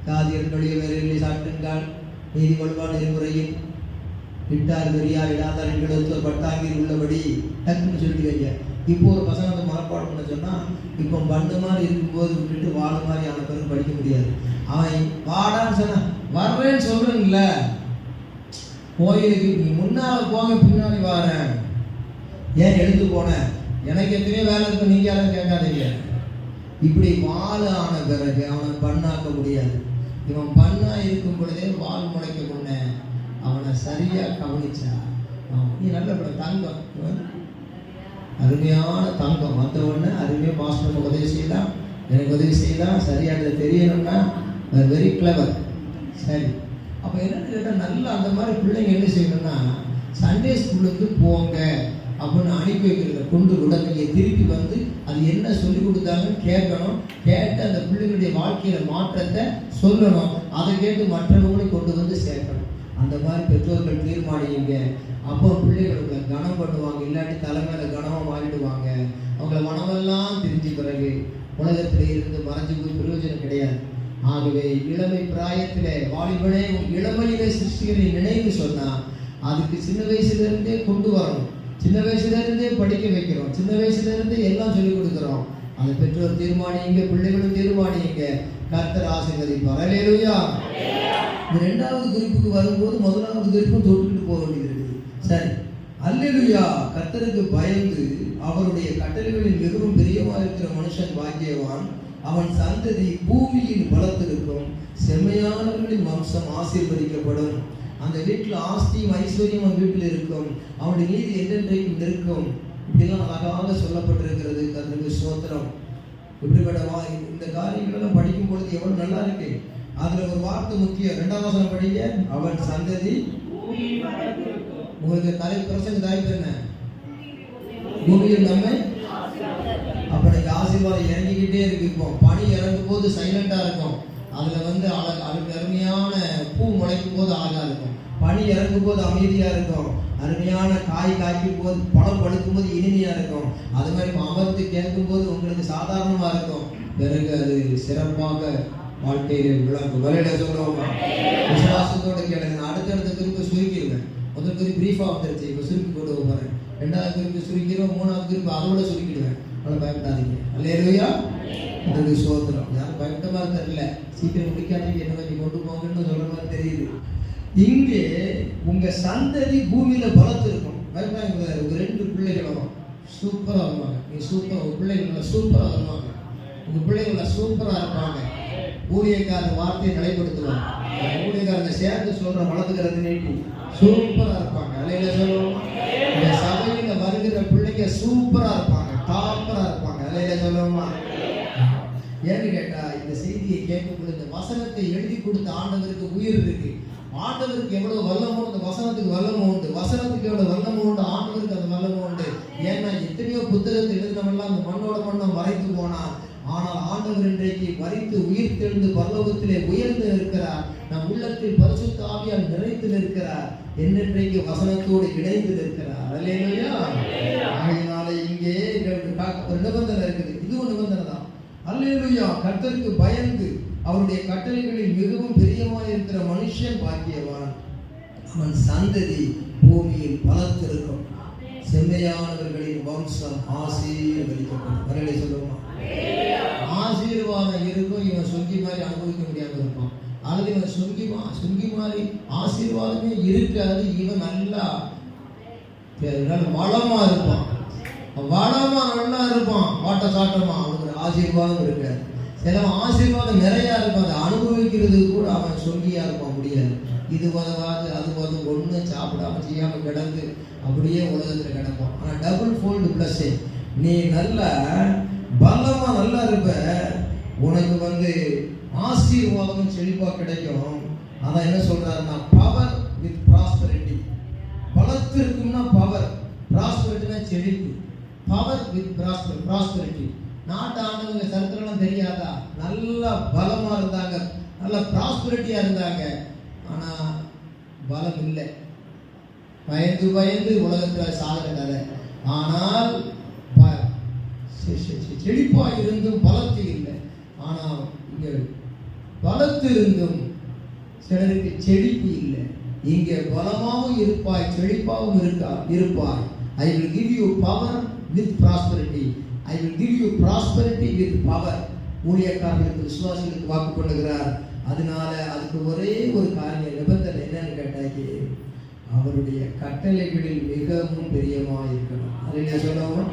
காதியல் நொழிய வேலைகளை சாட்டுங்கால் நீதி கொள்வான் நெறிமுறையில் விட்டார் வெறியார் இடாதார் என்கிற பட்டாங்கில் உள்ளபடி டக்குன்னு சொல்லிட்டு வைங்க. இப்போ ஒரு பசங்க மனப்பாடம் பண்ண சொன்னா இப்போ பண்டு மாதிரி இருக்கும்போது விட்டுட்டு வாழ மாதிரி அவனை பிறகு படிக்க முடியாது. அவன் வாடான்னு சொன்னா வர்றேன்னு சொல்றேன்ல, கோயிலுக்கு நீ முன்னால போங்க பின்னாடி வாரேன், ஏன் எழுந்து போனேன், எனக்கு எத்தனையோ வேலை இருக்கும், நீங்க யாரும் கேட்காதீங்க. இப்படி வாழ ஆன பிறகு அவனை பண்ணாக்க முடியாது. இவன் பண்ணா இருக்கும் பொழுதே வால் முளைக்க முன்ன அவனை சரியா கவனிச்சா நீ நல்ல தங்கம், அருமையான தங்கம் வந்த உடனே அருமையாக மாஸ்டர் உதவி செய்யலாம், எனக்கு உதவி செய்யலாம், சரியாக தெரியணும்னா வெரி கிளவர். சரி, அப்போ என்னன்னு கேட்டால் நல்லா அந்த மாதிரி பிள்ளைங்க என்ன செய்யணும்னா சண்டே ஸ்கூலுக்கு போங்க அப்படின்னு அனுப்பி வைக்கிறத கொண்டு கூட நீங்கள் திருப்பி வந்து அது என்ன சொல்லி கொடுத்தாங்கன்னு கேட்கணும். கேட்டு அந்த பிள்ளைகளுடைய வாழ்க்கையில மாற்றத்தை சொல்லணும். அதை கேட்டு மற்றவங்களை கொண்டு வந்து சேர்க்கணும். அந்த மாதிரி பெற்றோர்கள் தீர்மானிங்க. அப்போ பிள்ளைகளுக்கு கனம் பண்ணுவாங்க. இல்லாட்டி தலைமையில கனமாக மாறிடுவாங்க. அவங்கள மனமெல்லாம் தெரிஞ்ச பிறகு உலகத்திலே இருந்து மறைஞ்சு போய் பிரயோஜனம் கிடையாது. ஆகவே இளமை பிராயத்திலே வாலிபனே இளமையிலே சிருஷ்டிகளை நினைவு சொன்னா அதுக்கு சின்ன வயசுல இருந்தே கொண்டு வரணும். சின்ன வயசுல இருந்தே படிக்க வைக்கிறோம். சின்ன வயசுல இருந்தே எல்லாம் சொல்லிக் கொடுக்குறோம். அதை பெற்றோர் தீர்மானிங்க, பிள்ளைகளும் தீர்மானிங்க. கர்த்தர் ஆசீர்வதிப்பார். அல்லேலூயா. இரண்டாவது குறிப்புக்கு வரும்போது முதலாவது குறிப்பும் தொட்டுக்கிட்டு போக வேண்டியது இருக்குது. சரி, அல்லேலூயா. கர்த்தருக்கு பயந்து அவருடைய கட்டளைகளில் மிகவும் பிரியமாக இருக்கிற மனுஷன் பாக்கியவான். அவன் சந்ததி பூமியின் பலத்திற்கும் செம்மையானவர்களின் வம்சம் ஆசீர்வதிக்கப்படும். அந்த வீட்டில் ஆஸ்தியும் ஐஸ்வர்யம் அவன் வீட்டில் இருக்கும். அவனுடைய நீதி என்றென்றைக்கும் இருக்கும். இப்படிலாம் அழகாக சொல்லப்பட்டிருக்கிறது. கர்த்தருக்கு ஸ்தோத்திரம். இப்படிப்பட்ட இந்த காரியங்களெல்லாம் படிக்கும் பொழுது எவ்வளவு நல்லா இருக்கு. அதுல ஒரு வார்த்தை முக்கியம். 2ஆம் வசனம் படிங்க. அவன் சந்ததி உங்களுக்கு பிரசங்க தலைப்பு என்ன? பூமியில் நம்மை. அப்ப நீங்க ஆசீர்வாதம் இறங்கிக்கிட்டே இருக்கு. இப்போ பனி இறங்கும் போது சைலண்டா இருக்கும். அதுல அதுக்கு அருமையான பூ முளைக்கும் போது அழகா இருக்கும். பனி இறங்கும் போது அமைதியா இருக்கும். அருமையான காய் காய்க்கும் போது பழம் பழுக்கும் போது இனிமையா இருக்கும். அது மாதிரி அமர்ந்து கேட்கும் போது உங்களுக்கு சாதாரணமா இருக்கும். பிறகு அது சிறப்பாக வாழ்க்கையில விளக்கும். வரையில சொல்லுவோம். விசுவாசத்தோட கேளுங்க. நான் அடுத்தடுத்த குறிப்பு சுருக்கிடுவேன். முதல் குறிப்பு பிரீஃபா வந்துருச்சு. இப்போ சுருக்கி கொண்டு போறேன். 2வது குறிப்பு சுருக்கிறோம். 3வது குறிப்பு அதோட சுருக்கிடுவேன். அதனால பயப்படாதீங்க. அல்லேலூயா. அதுக்கு சோத்திரம். யாரும் பயப்பட்ட மாதிரி தெரியல. சீக்கிரம் முடிக்காதீங்க. என்ன கொஞ்சம் கொண்டு போங்கன்னு சொல்ற மாதிரி தெரியுது. இங்கே உங்க சந்ததி பூமியில பலத்து இருக்கும். பயப்படாங்க. உங்க 2 பிள்ளைகள் வரும். சூப்பரா வருவாங்க. நீ சூப்பரா உங்க பிள்ளைகள் சூப்பரா வருவாங்க. உங்க பிள்ளைகள் சூப்பரா இருப்பாங்க. ஊழியக்காரர் வார்த்தையை நிலைப்படுத்துவாங்க. ஊழியக்காரங்க சேர்ந்து சொல்ற வளர்த்துக்கிறது நீட்டி சூப்பரா இருப்பாங்க. அலையில சொல்லுவோம். இந்த சபையில வருகிற பிள்ளைங்க சூப்பரா இருப்பாங்க. டாப்பரா இருப்பாங்க. அலையில சொல்லுவோமா? ஏன்னு கேட்டா இந்த செய்தியை கேட்கும்போது இந்த வசனத்தை எழுதி கொடுத்த ஆண்டவருக்கு உயிர் இருக்கு. ஆண்டவருக்கு எவ்வளவு வல்லமோ இந்த வசனத்துக்கு வல்லமோ உண்டு. வசனத்துக்கு எவ்வளவு வல்லமோ உண்டு, ஆண்டவருக்கு அது வல்லமோ உண்டு. ஏன்னா எத்தனையோ புத்தகத்தை எழுதினவெல்லாம் அந்த மண்ணோட மண்ணம் மறைத்து போனான். ஆனால் ஆண்டவர் இன்றைக்கு மரித்து உயிர் தெழுந்து பரலோகத்திலே உயர்ந்து இருக்கிறார். நம் உள்ளத்தில் பரிசுத்த ஆவியால் நிறைந்து இருக்கிறார். என்றென்றைக்கு வசனத்தோடு இணைந்து இருக்கிறார். அல்லேலூயா. ஆகையினால இங்கே ஒரு நிபந்தனை இருக்குது. இது ஒரு நிபந்தனை தான். அல்லேலூயா. கர்த்தருக்கு பயந்து அவருடைய கட்டளைகளில் மிகவும் பிரியமாய் இருக்கிற மனுஷன் பாக்கியவான். அவன் சந்ததி பூமியில் பலத்திருக்கும். செம்மையானவர்களின் வம்சம் ஆசீர்வதிக்கப்படும். வரலை சொல்லுவோமா? ஆசீர்வாதம் இருக்கும். இவன் சொங்கி மாதிரி அனுபவிக்க முடியாம இருப்பான். அல்லது இவன் சொங்கி மாதிரி ஆசீர்வாதமே இருக்காது. இவன் நல்லா வளமா இருப்பான். வளமா நல்லா இருப்பான். வாட்ட சாட்டமா அவனுக்கு ஆசீர்வாதம் இருக்காது. சில ஆசீர்வாதம் நிறைய இருக்கும். அதை அனுபவிக்கிறது கூட அவன் சொங்கியா இருப்பான் முடியாது. இது உதவாது அது உதவு, ஒன்றும் சாப்பிடாம செய்யாமல் கிடந்து அப்படியே உலகத்தில் கிடப்போம். ஆனால் டபுள் ஃபோல்டு ப்ளஸ்ஸு, நீ நல்ல பலமாக நல்லா இருப்ப, உனக்கு ஆசீர்வாதமும் செழிப்பாக கிடைக்கும். அதான் என்ன சொல்கிறாருன்னா, பவர் வித் ப்ராஸ்பரிட்டி. பலத்திற்கும்னா பவர், ப்ராஸ்பரிட்டினா செழிப்பு. Power with prosperity. நாட்டு ஆண்டவங்க சரித்திரம்லாம் தெரியாதா? நல்லா பலமாக இருந்தாங்க, நல்ல ப்ராஸ்பரிட்டியாக இருந்தாங்க. ஆனால் பலம் இல்லை, பயந்து பயந்து உலகத்தில் சாகிற கதை. ஆனால் செழிப்பாக இருந்தும் பலத்து இல்லை. ஆனால் இங்கே பலத்து இருந்தும் சிலருக்கு செழிப்பு இல்லை. இங்கே பலமாகவும் இருப்பாய், செழிப்பாகவும் இருப்பாய். I will give you power with prosperity. I will give you prosperity with power. ஊழியக்காரர்களுக்கு விசுவாசிகளுக்கு வாக்கு பண்ணுகிறார். அதனால அதுக்கு ஒரே ஒரு காரியம், நிபந்தனை என்னன்னு கேட்டாக்கி, அவருடைய கட்டளைகளில் மிகவும் பிரியமாக இருக்கணும். அதை சொல்லவும்,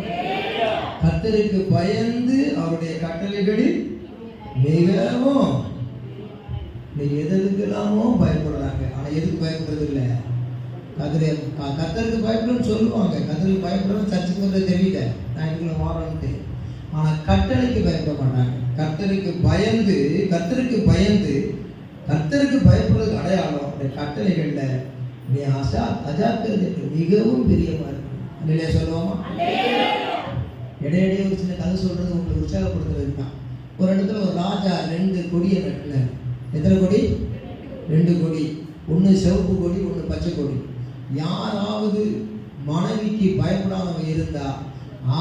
கர்த்தருக்கு பயந்து அவருடைய கட்டளைகளில் மிகவும். நீ எதுக்கெல்லாமோ பயப்படுறாங்க, ஆனால் எதுக்கு பயப்படுறது இல்லை? கர்த்தருக்கு பயப்படணும்னு சொல்லுவாங்க. கர்த்தருக்கு பயப்படணும் சர்ச்சுக்கு வந்து தெரியல, நான் இதுக்குள்ள மாறணும்ட்டு. ஆனால் கட்டளைக்கு பயப்பட மாட்டாங்க. கர்த்தருக்கு பயப்படுறது அடையாளம். அந்த கட்டளைகளில் நீ அஜாக்கிரதைக்கு மிகவும் பிரியமா இருக்கணும். இல்லையா சொல்லுவோமா? இடையிடையே ஒரு சின்ன கதை சொல்றது உங்களுக்கு உற்சாகப்படுத்துறது தான். ஒரு இடத்துல ஒரு ராஜா 2 கொடியை நட்டினார். எத்தனை கொடி? 2 கொடி. ஒன்று சிவப்பு கொடி, ஒன்று பச்சை கொடி. யாராவது மனைவிக்கு பயப்படாதவன் இருந்தா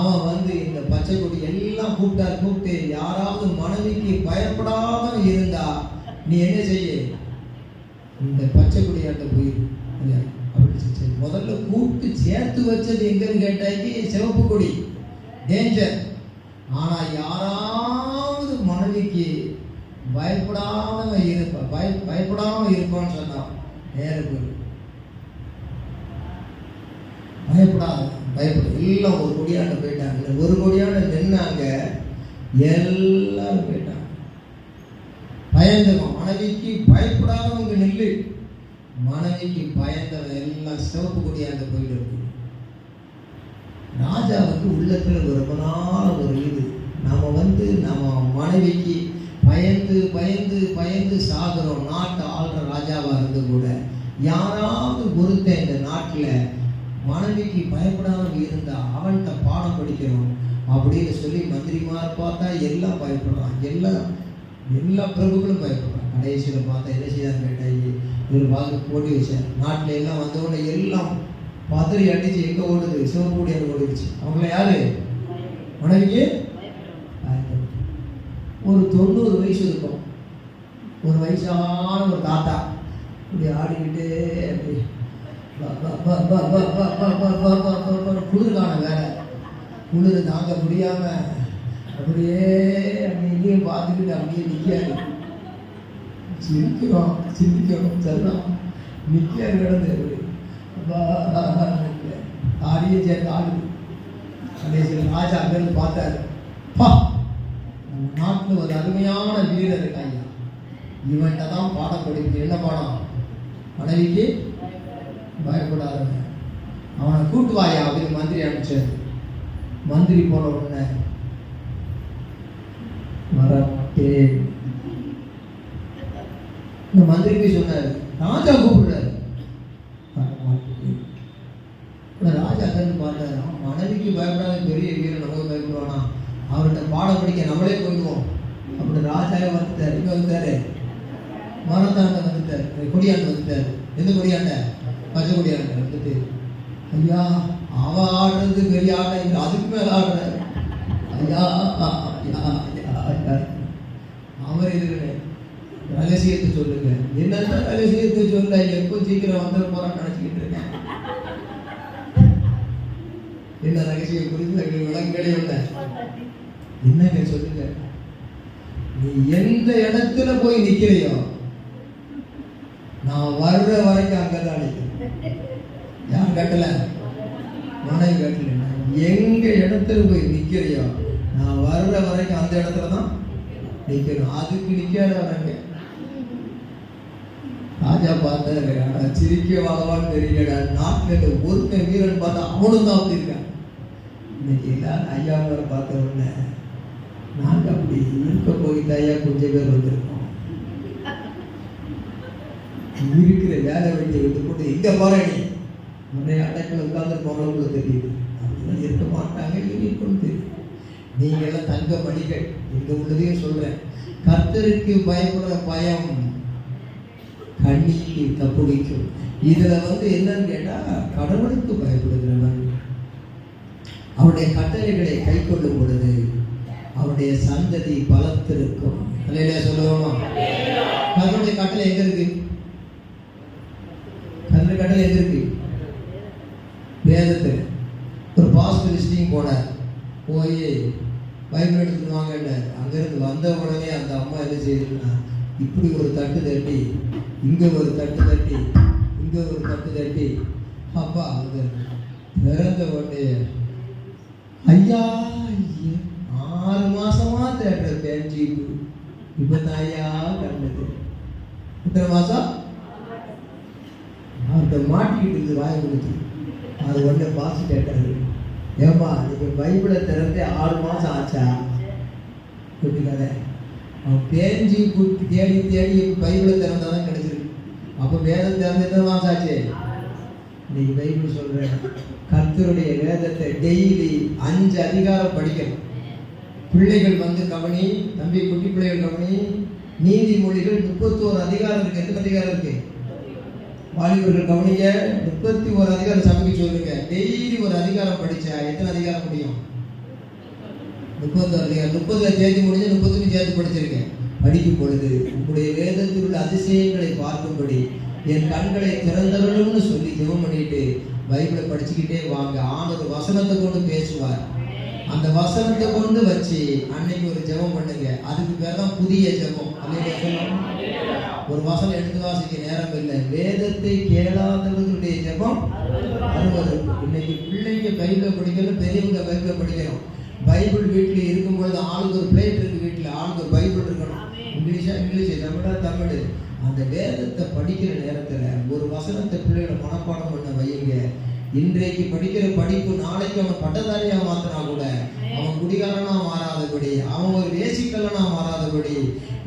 அவன் இந்த பச்சை கொடி எல்லாம் கூப்பிட்டு, யாராவது மனைவிக்கு பயப்படாதவன் இருந்தா நீ என்ன செய்ய? இந்த பச்சை கொடியாட்ட போயிரு. அப்படி முதல்ல கூப்பிட்டு சேர்த்து வச்சது எங்கன்னு கேட்டாக்கி சிவப்பு கொடி, டேஞ்சர். ஆனா யாராவது மனைவிக்கு பயப்படாம இருப்பான்னு சொன்னா நேர போயிரு. பயப்பட எல்லாம் ஒரு கொடியாண்ட போயிட்டாங்க. ஒரு கொடியாண்ட நின்னாங்க, எல்லாரும் போயிட்டாங்க. பயந்தவன், மனைவிக்கு பயப்படாதவங்க நில்லு, மனைவிக்கு பயந்தவன் எல்லாம் சிவப்பு கொடியாண்ட போயிட்டு இருக்கு. ராஜாவுக்கு உள்ளத்துல ரொம்ப நாள் ஒரு இது, நம்ம மனைவிக்கு பயந்து சாகுறோம். நாட்டை ஆள்ற ராஜாவா இருந்து கூட யாராவது ஒருத்தன் இந்த நாட்டில் மனைவிக்கு பயப்படாம இருந்தா அவன்கிட்ட பாடம் படிக்கணும் அப்படின்னு சொல்லி மந்திரிமார் பார்த்தா எல்லாம் பயப்படுறான். எல்லா பிரபுக்களும் பயப்படுறான். கடைசியில் பார்த்தா என்ன செய்தான்னு கேட்டாங்க, இவர் பார்த்து போட்டி வச்சார். நாட்டில் எல்லாம் வந்தவொடனே எல்லாம் பதறி அடிச்சு எங்கே ஓடுது? சிவப்பூடி அங்கே ஓடிடுச்சு. அவங்கள யாரு? மனைவிக்கு ஒரு 90 வயசு இருக்கும். ஒரு வயசான ஒரு தாத்தா இப்படி ஆடிக்கிட்டு அப்படி குளிர்கான வேலை, குளிர் தாங்க முடியாம அப்படியே அங்கேயும் பார்த்துக்கிட்டு அப்படியே நிற்காரு. சிந்திக்கிறோம் சரிதான், நிற்காரு கிடந்து ஆடியே சேர்ந்து ஆடுது. கடைசியில் ராஜா அங்கிருந்து பார்த்தாரு, நாட்டில் ஒரு அருமையான வீரர் இருக்காங்க, இவன்கிட்ட தான் பாடம் படிப்பு. என்ன பாடம்? மனைவிக்கு பயப்படாத, அவனை கூட்டுவாயா அப்படின்னு மந்திரி அனுப்பிச்சாரு. மந்திரி போன உடனே வரமாட்டேன். இந்த மந்திரி போய் சொன்னாரு, ராஜா கூப்பிடுறாரு. ராஜா கண்டு பார்த்தாரு, மனைவிக்கு பயப்படாத பெரிய வீரன் நமக்கு பயப்படுவானா, அவர்கிட்ட பாடம் படிக்க நம்மளே போயிடுவோம் அப்படி ராஜாவே வந்துட்டார். இங்கே வந்துட்டாரு, மரத்தாண்ட வந்துட்டார், கொடியாண்ட வந்துட்டார். எந்த கொடியாண்ட? பச்சை கொடியாண்ட வந்துட்டு, ஐயா அவன் ஆடுறது பெரிய ஆட, இங்க அதுக்கு மேல ஆடுற ஐயா. அவர் இது ரகசியத்தை சொல்லுங்க. என்னென்ன ரகசியத்தை சொல்ல, எப்போ சீக்கிரம் வந்துட போறான்னு நினைச்சுக்கிட்டு இருக்கேன். என்ன ரகசியம் குறித்து விளங்கலே இல்லை. என்னங்க சொல்லுங்க. நீ எந்த இடத்துல போய் நிக்கிறையோ நான் வர்ற வரைக்கும் அங்கதான் நிற்கிறேன். யார் கட்டல? மனைவி கட்டல. எங்க இடத்துல போய் நிக்கிறையோ நான் வர்ற வரைக்கும் அந்த இடத்துல தான் நிக்கணும். அதுக்கு நிக்காத வரங்க. ராஜா பார்த்த சிரிக்க வாங்கவான்னு தெரியலடா, நாட்டில் ஒருமை வீரன் பார்த்தா அவனும் தான் வந்திருக்கான். இன்னைக்கு எல்லாரும் ஐயாவரை பார்த்த உடனே நாங்கள் அப்படி இருக்க போய் ஐயா கொஞ்சம் பேர் வந்திருக்கோம். இருக்கிற வேலை வெட்டியை விட்டு போட்டு இங்கே போகிற நீ நிறைய அடைக்கில் உட்காந்து போனவங்கள தெரியுது. அப்படிலாம் இருக்க மாட்டாங்க, இருக்குன்னு தெரியுது. நீங்கள்லாம் தங்க மணிகள் இங்கே உள்ளதையும் சொல்கிறேன். கர்த்தருக்கு பயப்படுற பயம் கண்ணிக்கு தப்புடிக்கும். இதுல என்னன்னு கேட்டா, கடவுளுக்கு பயப்படுகிறவன் அவருடைய கட்டளைகளை கை கொள்ளும் பொழுது அவருடைய சந்ததி பலத்திருக்கும். அல்லேலூயா சொல்லுவோமா? கடவுளுடைய கட்டளை எங்க இருக்கு? கடவுளுடைய கட்டளை எங்க இருக்கு? வேதத்தில். ஒரு பாஸ்டர் விசிட்டிங் போனார், போய் பைபிள் எடுத்துட்டு வாங்க. அங்கிருந்து வந்த உடனே அந்த அம்மா என்ன செய்யுதுன்னா, இப்படி ஒரு தட்டு தட்டி, இங்கே ஒரு தட்டு தட்டி, இங்கே ஒரு தட்டு தட்டி, அப்பா அது பிறந்த உடனே ஐயா 6 மாசமா தேடுற பேஞ்சு இப்போ தான் ஐயா கண்டது. எத்தனை மாசம்? அவர்கிட்ட மாட்டிக்கிட்டு இருக்குது வாய் கொடுத்து. அது உடனே பாசு கேட்டாரு, ஏம்மா நீங்கள் பைபிளை திறந்து 6 மாதம் ஆச்சா? கூட்டிக்காத. அவன் பேஞ்சு கூட்டி தேடி தேடி பைபிளை திறந்தாதான் கிடைச்சிருக்கு. அப்போ வேதம் திறந்து எத்தனை மாதம் ஆச்சு? இன்னைக்கு பைபிள் சொல்கிறேன், கர்த்தருடைய வேதத்தை டெய்லி 5 அதிகாரம் படிக்கணும். பிள்ளைகள் கவனி, தம்பி குட்டி பிள்ளைகள் கவனி. நீதிமொழிகள் 31 அதிகாரம் இருக்கு. எத்தனை அதிகாரம் இருக்கு? வாலிபர்கள் கவனிங்க, 31 அதிகாரம் சமைக்க சொல்லுங்க. டெய்லி ஒரு அதிகாரம் படிச்சா எத்தனை அதிகாரம் முடியும்? 30 அதிகாரம். 30 தேதி முடிஞ்சு 30 சேர்த்து படிச்சிருக்கேன். படிக்கும் பொழுது உங்களுடைய வேதத்தில் உள்ள அதிசயங்களை பார்க்கும்படி என் கண்களை திறந்தவர்களும்னு சொல்லி ஜெபம் பண்ணிட்டு பைபிளை படிச்சுக்கிட்டே வாங்க. ஆண்டவர் வசனத்தை கொண்டு பேசுவார். அந்த வசனத்தை கொண்டு வச்சு அன்னைக்கு ஒரு ஜெபம் பண்ணுங்க. அதுக்கு பேர் தான் புதிய ஜெபம். ஒரு வசனம் எடுத்து வாசிக்க நேரம் இல்லை. வேதத்தை கேளாதவர்களுடைய ஜெபம் 60. இன்னைக்கு பிள்ளைங்க பைபிளை படிக்கணும், பெரியவங்க பைபிளை படிக்கணும். பைபிள் வீட்டில் இருக்கும்பொழுது ஆளுக்கு ஒரு பிளேட் இருக்கு, வீட்டில் ஆளுக்கு ஒரு பைபிள் இருக்கணும். இங்கிலீஷ், தமிழா தமிழ். அந்த வேதத்தை படிக்கிற நேரத்தில் ஒரு வசனத்தை பிள்ளைகளை மனப்பாடம் பண்ண வையுங்க. இன்றைக்கு படிக்கிற படிப்பு நாளைக்கு அவன் பட்டதாரியா மாத்தினா கூட அவன் குடிகாரனா மாறாதபடி, அவன் ஒரு வேசிக்கல்லனா மாறாதபடி,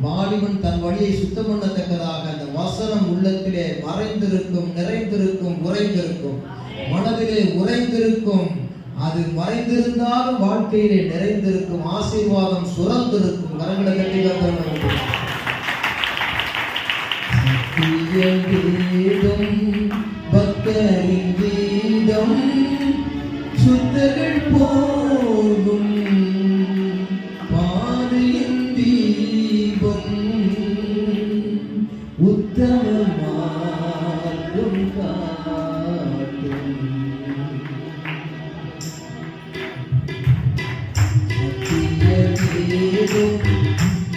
வாலிபன் தன் வழியை சுத்தம் பண்ணத்தக்கதாக அந்த வசனம் உள்ளத்திலே மறைந்திருக்கும், நிறைந்திருக்கும், உறைந்திருக்கும், மனதிலே உறைந்திருக்கும். அது மறைந்திருந்தாலும் வாழ்க்கையிலே நிறைந்திருக்கும். ஆசீர்வாதம் சுரந்திருக்கும். கரங்களை கட்டி கீதம் பக்தரின் கீதம் சுத்தர்கள் போகும் பாதையின் தீபம் உத்தம மார்க்கம் காட்டும். சத்திய கீதம்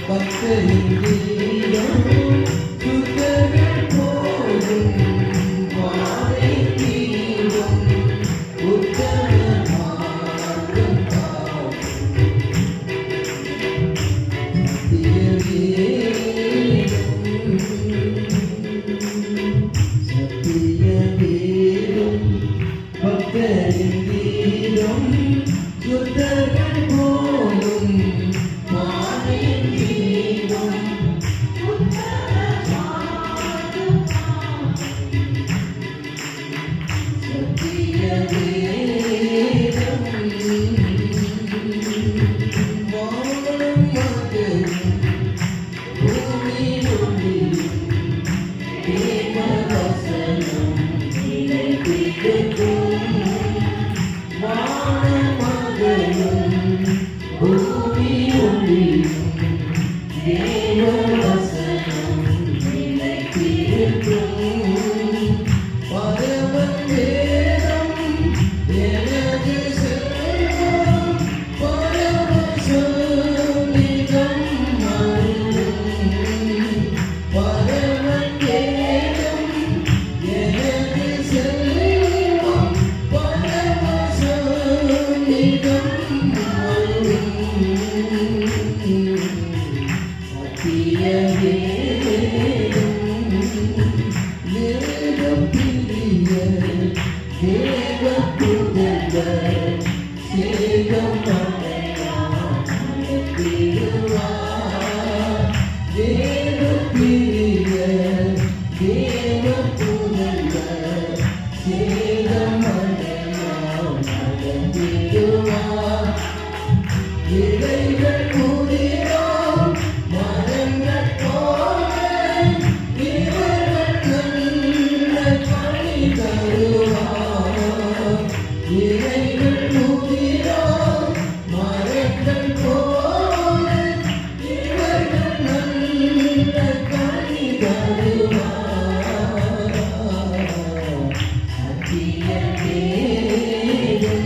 பக்தரின் கீதம் சுத்தர்கள் போகும் பாதையின் தீபம் உத்தம மார்க்கம் காட்டும். சத்திய கீதம் பக்தரின் கீதம் சுத்தர்கள் போகும் பாதையின் தீபம் சத்திய கீதம் வானம் மகன் பூமி ஒளி தேவவசனம் நிலைத்திருக்கும். வானம் மகன் பூமி ஒளி தேவவசனம் நிலைத்திருக்கும். பரமன் வேதம் எனது செல்வம், பரமன் சந்நிதம் அருளும். பரமன் வேதம் எனது செல்வம், தேவ புதல்வர் சேகம் பண்ணையாம் நடத்திடுவார். தேவ பிரியர் தேவ புதல்வர் சேகம் பண்ணையாம் நடத்திடுவார். இலைகள் முதிரும் மரங்கள் போல இவர்கள் நல்ல கனி தருவார். இலைகள் முதிரும் மரங்கள் போல இவர்கள் நல்ல கனி தருவார். சத்திய தேவன்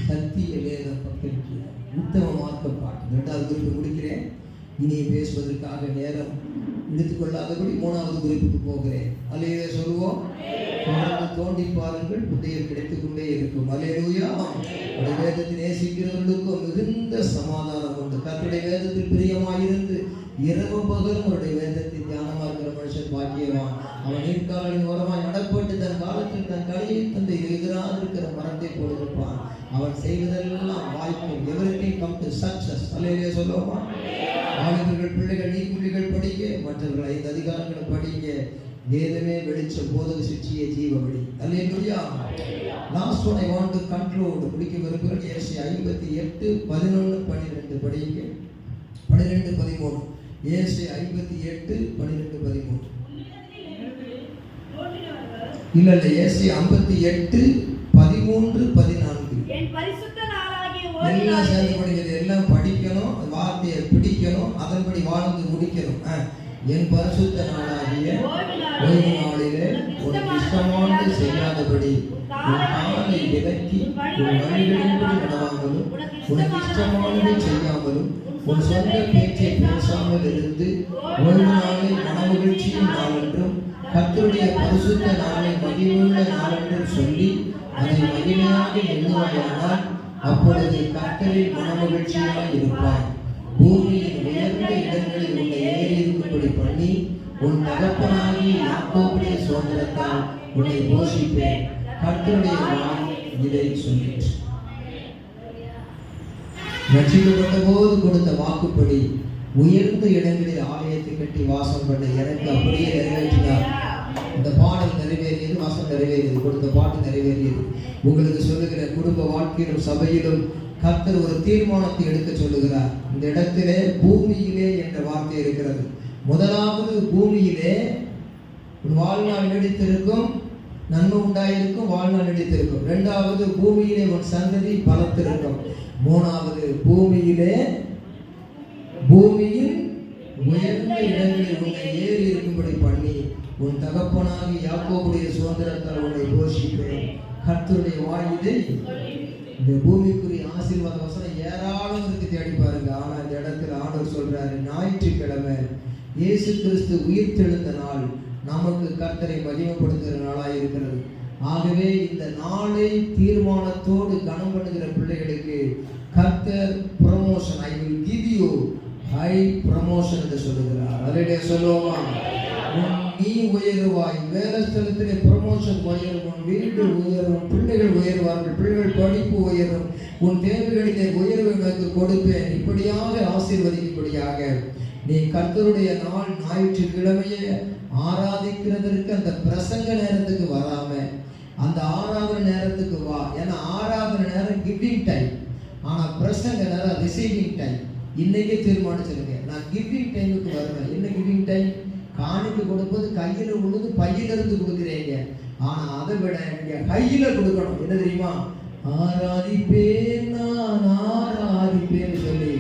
சத்திய வேதம் பத்திரிக்கை உத்தம மார்க்க பாட்டு 2வது குறிப்பு முடிக்கிறேன். இனி பேசுவதற்காக நேரம் எடுத்துக்கொள்ளாதபடி 3வது குறிப்புக்கு போகிறேன். அல்லேலூயா சொல்லுவோம். தொடர்ந்து தோண்டி பாருங்கள், புதையல் கிடைத்துக் கொண்டே இருக்கும். அல்லேலூயா. வேதத்தை நேசிக்கிறவர்களுக்கும் மிகுந்த சமாதானம் உண்டு. கர்த்தருடைய வேதத்தில் பிரியமாயிருந்து இரவு பகலும் அவருடைய வேதத்தில் தியானமாக இருக்கிற மனுஷன் பாக்கியவான். அவன் நீர்க்காலின் ஓரமாய் நடப்பட்டு தன் காலத்தில் தன் கலையை தந்தை எதிராக இருக்கிற மரத்தை போட்டிருப்பான். அவன் செய்வதெல்லாம் வாய்க்கும். எவருக்கும் கம் டு சக்சஸ். அல்லேலூயா சொல்லுவோமா. ஆளுநர்கள் பிள்ளைகள் நீதிமொழிகள் படிக்க, மற்றவர்கள் 5 அதிகாரங்களை படிக்க. வேதமே வெளிச்சம், போதக சிற்றிய ஜீவ வழி. அல்லேலூயா. Last one I want to conclude. முடிக்க விரும்புகிறேன். ஏசாயா 58 11 12 படிங்க. 12 13. ஏசாயா 58 12 13. இல்ல ஏசாயா 58 13 14. என் பரிசுத்த நாளாகிய எல்லாம் சேர்ந்து படிக்கிறது. எல்லாம் படிக்கணும், வார்த்தையை பிடிக்கணும், அதன்படி வாழ்ந்து முடிக்கணும். என் பரிசுத்த நாளாகிய ஓய்வு நாளிலே உனக்கு இஷ்டமானது செய்யாதபடி உன் காலை விலக்கி உன் வழிகளின்படி நடவாமலும் உனக்கு இஷ்டமானதை செய்யாமலும் உன் சொந்த பேச்சை பேசாமல் இருந்து ஓய்வு நாளை மனமகிழ்ச்சியின் நாளென்றும் கர்த்தருடைய பரிசுத்த நாளை மகிழ்வுள்ள நாளென்றும் சொல்லி அதை மகிமையாக எண்ணுவாயானால் அப்பொழுது கர்த்தரில் மனமகிழ்ச்சியாய் இருப்பாய். பூமியின் உயர்ந்த இடங்களில் உன்னை ஏறி இருக்கும்படி பண்ணி உன் தகப்பனாகி யாக்கோபுடைய சுதந்திரத்தால் உன்னை போஷிப்பேன். கர்த்தருடைய வாய் இதை சொல்லிற்று. ரட்சிக்கப்பட்ட போது கொடுத்த வாக்குப்படி உயர்ந்த இடங்களில் ஆலயத்தை கட்டி வாசம் பண்ண எனக்கு அப்படியே நிறைவேற்றினார். இந்த பாடல் நிறைவேறியது, வாசம் நிறைவேறியது, கொடுத்த பாட்டு நிறைவேறியது. உங்களுக்கு சொல்லுகிற குடும்ப வாழ்க்கையிலும் சபையிலும் கர்த்தர் ஒரு தீர்மானத்தை எடுக்க சொல்லுகிறார். இந்த இடத்திலே பூமியிலே என்ற வார்த்தை இருக்கிறது. முதலாவது பூமியிலே உன் வாழ்நாள் நீடித்திருக்கும், நன்மை உண்டாயிருக்கும், வாழ்நாள் நீடித்திருக்கும். 2வது பூமியிலே உன் சந்ததி பலத்திருக்கும். 3வது பூமியின் உயர்ந்த இடங்களில் உன்னை ஏறி இருக்கும்படி பண்ணி உன் தகப்பனாகி யாக்கோபுடைய சுதந்திரத்தால் உன்னை போஷிப்பேன். கர்த்தருடைய வாய் இதை. இந்த பூமிக்குரிய ஆசீர்வாத வசனம் ஏராளம் இருக்கு, தேடி பாருங்க. ஆனா இந்த இடத்துல ஆண்டவர் சொல்றாரு, ஞாயிற்றுக்கிழமை இயேசு கிறிஸ்து உயிர்த்தெழுந்த நாள் நமக்கு கர்த்தரை மகிமைப்படுத்துகிற நாளாய் இருக்கிறது. ஆகவே இந்த நாளை தீர்மானத்தோடு கனம் பண்ணுகிற பிள்ளைகளுக்கு கர்த்தர் promotion, I will give you high promotion என்று சொல்லுகிறார். அல்லேலூயா சொல்லுவோமா. நீ உயருவாய், வேலை ஸ்தலத்திலே ப்ரமோஷன் உயரும், உன் வீடு உயரும், பிள்ளைகள் உயர்வார்கள், பிள்ளைகள் படிப்பு உயரும், உன் தேவைகளிலே உயர்வு எனக்கு கொடுப்பேன். இப்படியாக ஆசீர்வதிக்கும்படியாக நீ கர்த்தருடைய நாள் ஞாயிற்றுக்கிழமையை ஆராதிக்கிறதற்கு அந்த பிரசங்க நேரத்துக்கு வராம அந்த ஆராதனை நேரத்துக்கு வா. ஏன்னா ஆராதனை நேரம் கிவிங் டைம், ஆனா பிரசங்க நேரம் ரிசீவிங் டைம். இன்னைக்கே தீர்மானிச்சிருங்க, நான் கிவிங் டைமுக்கு வருவேன். என்ன கிவிங் டைம்? காணிக்கு கொடுப்பது கையில உள்ளது பையில இருந்து கொடுக்குறீங்க. ஆனா அதை விட நீங்க கையில கொடுக்கணும். என்ன தெரியுமா? ஆராதிப்பேன், நான் ஆராதிப்பேன்னு சொல்லி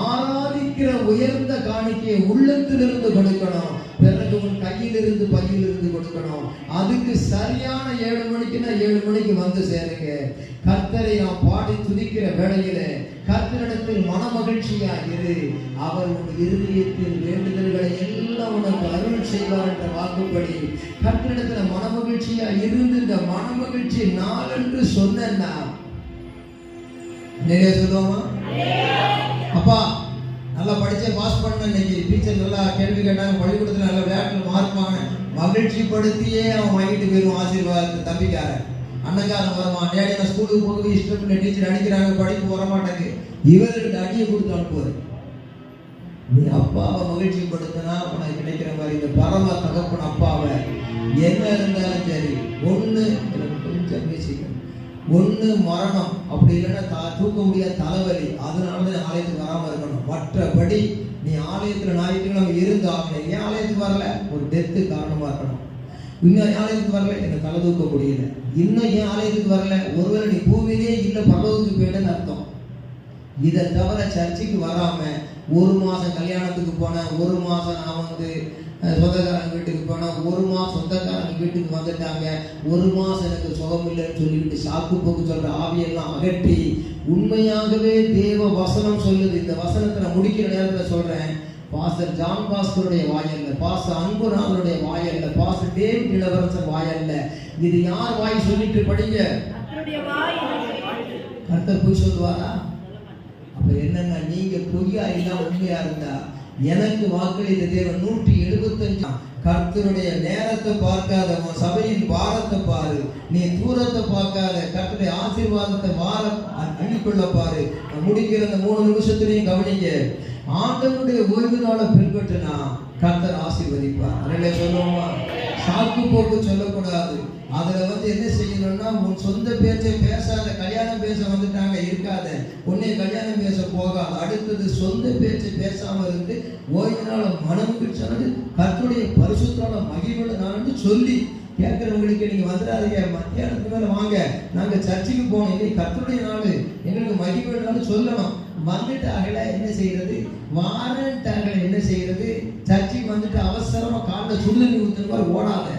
ஆராதிக்கிற உயர்ந்த காணிக்கையை உள்ளத்திலிருந்து கொடுக்கணும். பிறகு உன் கையிலிருந்து பையிலிருந்து கொடுக்கணும். அதுக்கு சரியான 7 மணிக்குன்னா 7 மணிக்கு வந்து சேருங்க. கர்த்தரை நாம் பாடி துதிக்கிற வேளையில கர்த்தரிடத்தில் மனமகிழ்ச்சியா இரு. அவர் உன் இருதயத்தில் வேண்டுதல்களை எல்லாம் உனக்கு அருள் செய்வார் என்ற வாக்குப்படி கர்த்தரிடத்துல மனமகிழ்ச்சியா இருந்து இந்த மனமகிழ்ச்சி நாளென்று சொன்னா நிறைய சொல்லுவோமா? அப்பா நல்லா படித்தேன், பாஸ் பண்ண, இன்னைக்கு டீச்சர் நல்லா கேள்வி கேட்டாங்க, பள்ளிக்கூடத்தில் நல்லா விளையாட்டில் மார்க் வாங்கினேன், மகிழ்ச்சிப்படுத்தியே அவன் வாங்கிட்டு போயிடுவான் ஆசீர்வாதத்தை. தம்பிக்காரன் அண்ணங்காரன் வருவான், டேடி நான் ஸ்கூலுக்கு போகவே இஷ்டம் இல்லை, டீச்சர் அடிக்கிறாங்க, படிப்பு வர மாட்டேங்குது, இவருக்கு அடியை கொடுத்து அனுப்புவார். நீ அப்பாவை மகிழ்ச்சிப்படுத்தினா உனக்கு கிடைக்கிற மாதிரி இந்த பரம தகப்பன் அப்பாவை என்ன இருந்தாலும் சரி, ஒன்று கொஞ்சம் பேசிக்கணும், ஒன்று மரணம், அப்படி இல்லைன்னா தூக்க முடியாத தலைவலி, அதனால தான் ஆலயத்துக்கு வராமல் இருக்கணும். மற்றபடி நீ ஆலயத்தில் ஞாயிற்றுக்கிழமை இருந்து ஆகணும். ஏன் ஆலயத்துக்கு வரல? ஒரு டெத்து காரணமாக இருக்கணும். இன்னும் ஆலயத்துக்கு வரல, என்னை தலை தூக்க முடியல. இன்னும் ஏன் ஆலயத்துக்கு வரல? ஒருவேளை நீ பூமியிலே இல்லை, பரலோகத்துக்கு போயிட்டேன்னு அர்த்தம். இதை தவிர சர்ச்சுக்கு வராம ஒரு மாதம் கல்யாணத்துக்கு போனேன், ஒரு மாதம் நான் சொந்தக்காரங்க வீட்டுக்கு போனேன், ஒரு மாதம் சொந்தக்காரங்க வீட்டுக்கு வந்துட்டாங்க, ஒரு மாதம் எனக்கு சுகம் இல்லைன்னு சொல்லிக்கிட்டு சாக்கு போக்கு சொல்ற ஆவியெல்லாம் அகற்றி உண்மையாகவே தேவ வசனம் சொல்லுது. இந்த வசனத்தை நான் முடிக்கிற நேரத்தில் சொல்றேன். பாஸ்டர் ஜான் பாஸ்கருடைய வாயல்ல, பாஸ்டர் அன்புநாதனுடைய வாயல்ல, பாஸ்டர் டேவிட் இளவரசர் வாயல்ல, இது யார் வாய் சொல்லிட்டு படிங்க? கர்த்தர் போய் சொல்லுவாரா? அப்ப என்னன்னா, நீங்க பொய்யா இல்லாம உண்மையா இருந்தா எனக்கு வாக்களித்த தேவன் 175 கர்த்தருடைய நேரத்தை பார்க்காத, உன் சபையின் பாரத்தை பாரு, நீ தூரத்தை பார்க்காத, கர்த்தருடைய ஆசீர்வாதத்தை அள்ளிக்கொள்ள பாரு. முடிக்கிற அந்த 3 நிமிஷத்துலையும் கவனிங்க. ஆண்டவருடைய ஓய்வு நாளை பின்பற்றினா கர்த்தர் ஆசீர்வதிப்பார். அதிலே சொல்லுவோமா? சாக்கு போக்கு சொல்லக்கூடாது. அதுல என்ன செய்யணும்னா, உன் சொந்த பேச்சை பேசாத, கல்யாணம் பேச வந்துட்டாங்க இருக்காத, உன்னை கல்யாணம் பேச போகாத. அடுத்தது சொந்த பேச்சை பேசாம இருந்து ஓய்வு நாள மனம் பிடிச்சது கர்த்தருடைய பரிசுத்தான மகிமையோட நான் சொல்லி கேட்கிறவங்களுக்கு நீங்க வந்துடாதீங்க, மத்தியானத்துக்கு மேல வாங்க, நாங்க சர்ச்சுக்கு போனோம், இன்னைக்கு கர்த்தருடைய நாள், எங்களுக்கு மகிமையோட சொல்லணும். வந்துட்டாகல என்ன செய்யறது? வாரண்டாகல என்ன செய்யறது? சர்ச்சுக்கு வந்துட்டு அவசரமா காலைல சுடுதண்ணி ஊத்துற மாதிரி ஓடாத.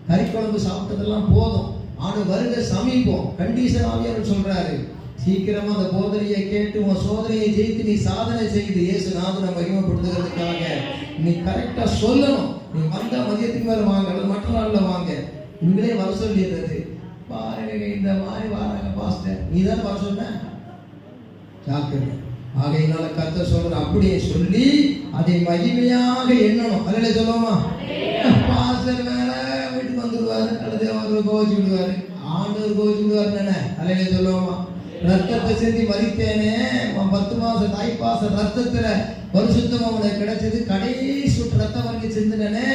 கறிக்குழம்பு சாப்பிட்டதெல்லாம் போதும், ஆனா வருக சமீபம். கண்டிஷன் ஆவியானவர் சொல்றாரு, சீக்கிரமா அந்த போதனையை கேட்டு உன் சோதனையை ஜெயித்து நீ சாதனை செய்து இயேசுநாதனை மகிமைப்படுத்துகிறதுக்காக நீ கரெக்டா சொல்லணும். நீ வந்தா மதியத்துக்கு மேல வாங்க, அல்லது மற்ற நாள்ல வாங்க. இவங்களே வர சொல்லிடுறது, பாருங்க இந்த மாதிரி வராங்க பாஸ்டர், நீ தான் வர சொன்ன ஜாக்கிரதை. ஆகையினால கர்த்தர் சொல்ற அப்படியே சொல்லி அதை மகிமையாக எண்ணணும். அதில் சொல்லுவோமா? பாஸ்டர் வேற வீட்டுக்கு வந்துடுவாரு, அல்லது அவர் கோவிச்சு விடுவாரு, ஆண்டவர் கோவிச்சு விடுவாரு தானே. அதில் சொல்லுவோமா? ரத்தத்தை செஞ்சு மறித்தேனே, 10 மாசம் தாய்ப்பாச ரத்தத்துல பரிசுத்தம் அவனுக்கு கிடைச்சது, கடைசி ரத்தம் வாங்கி செஞ்சுனே,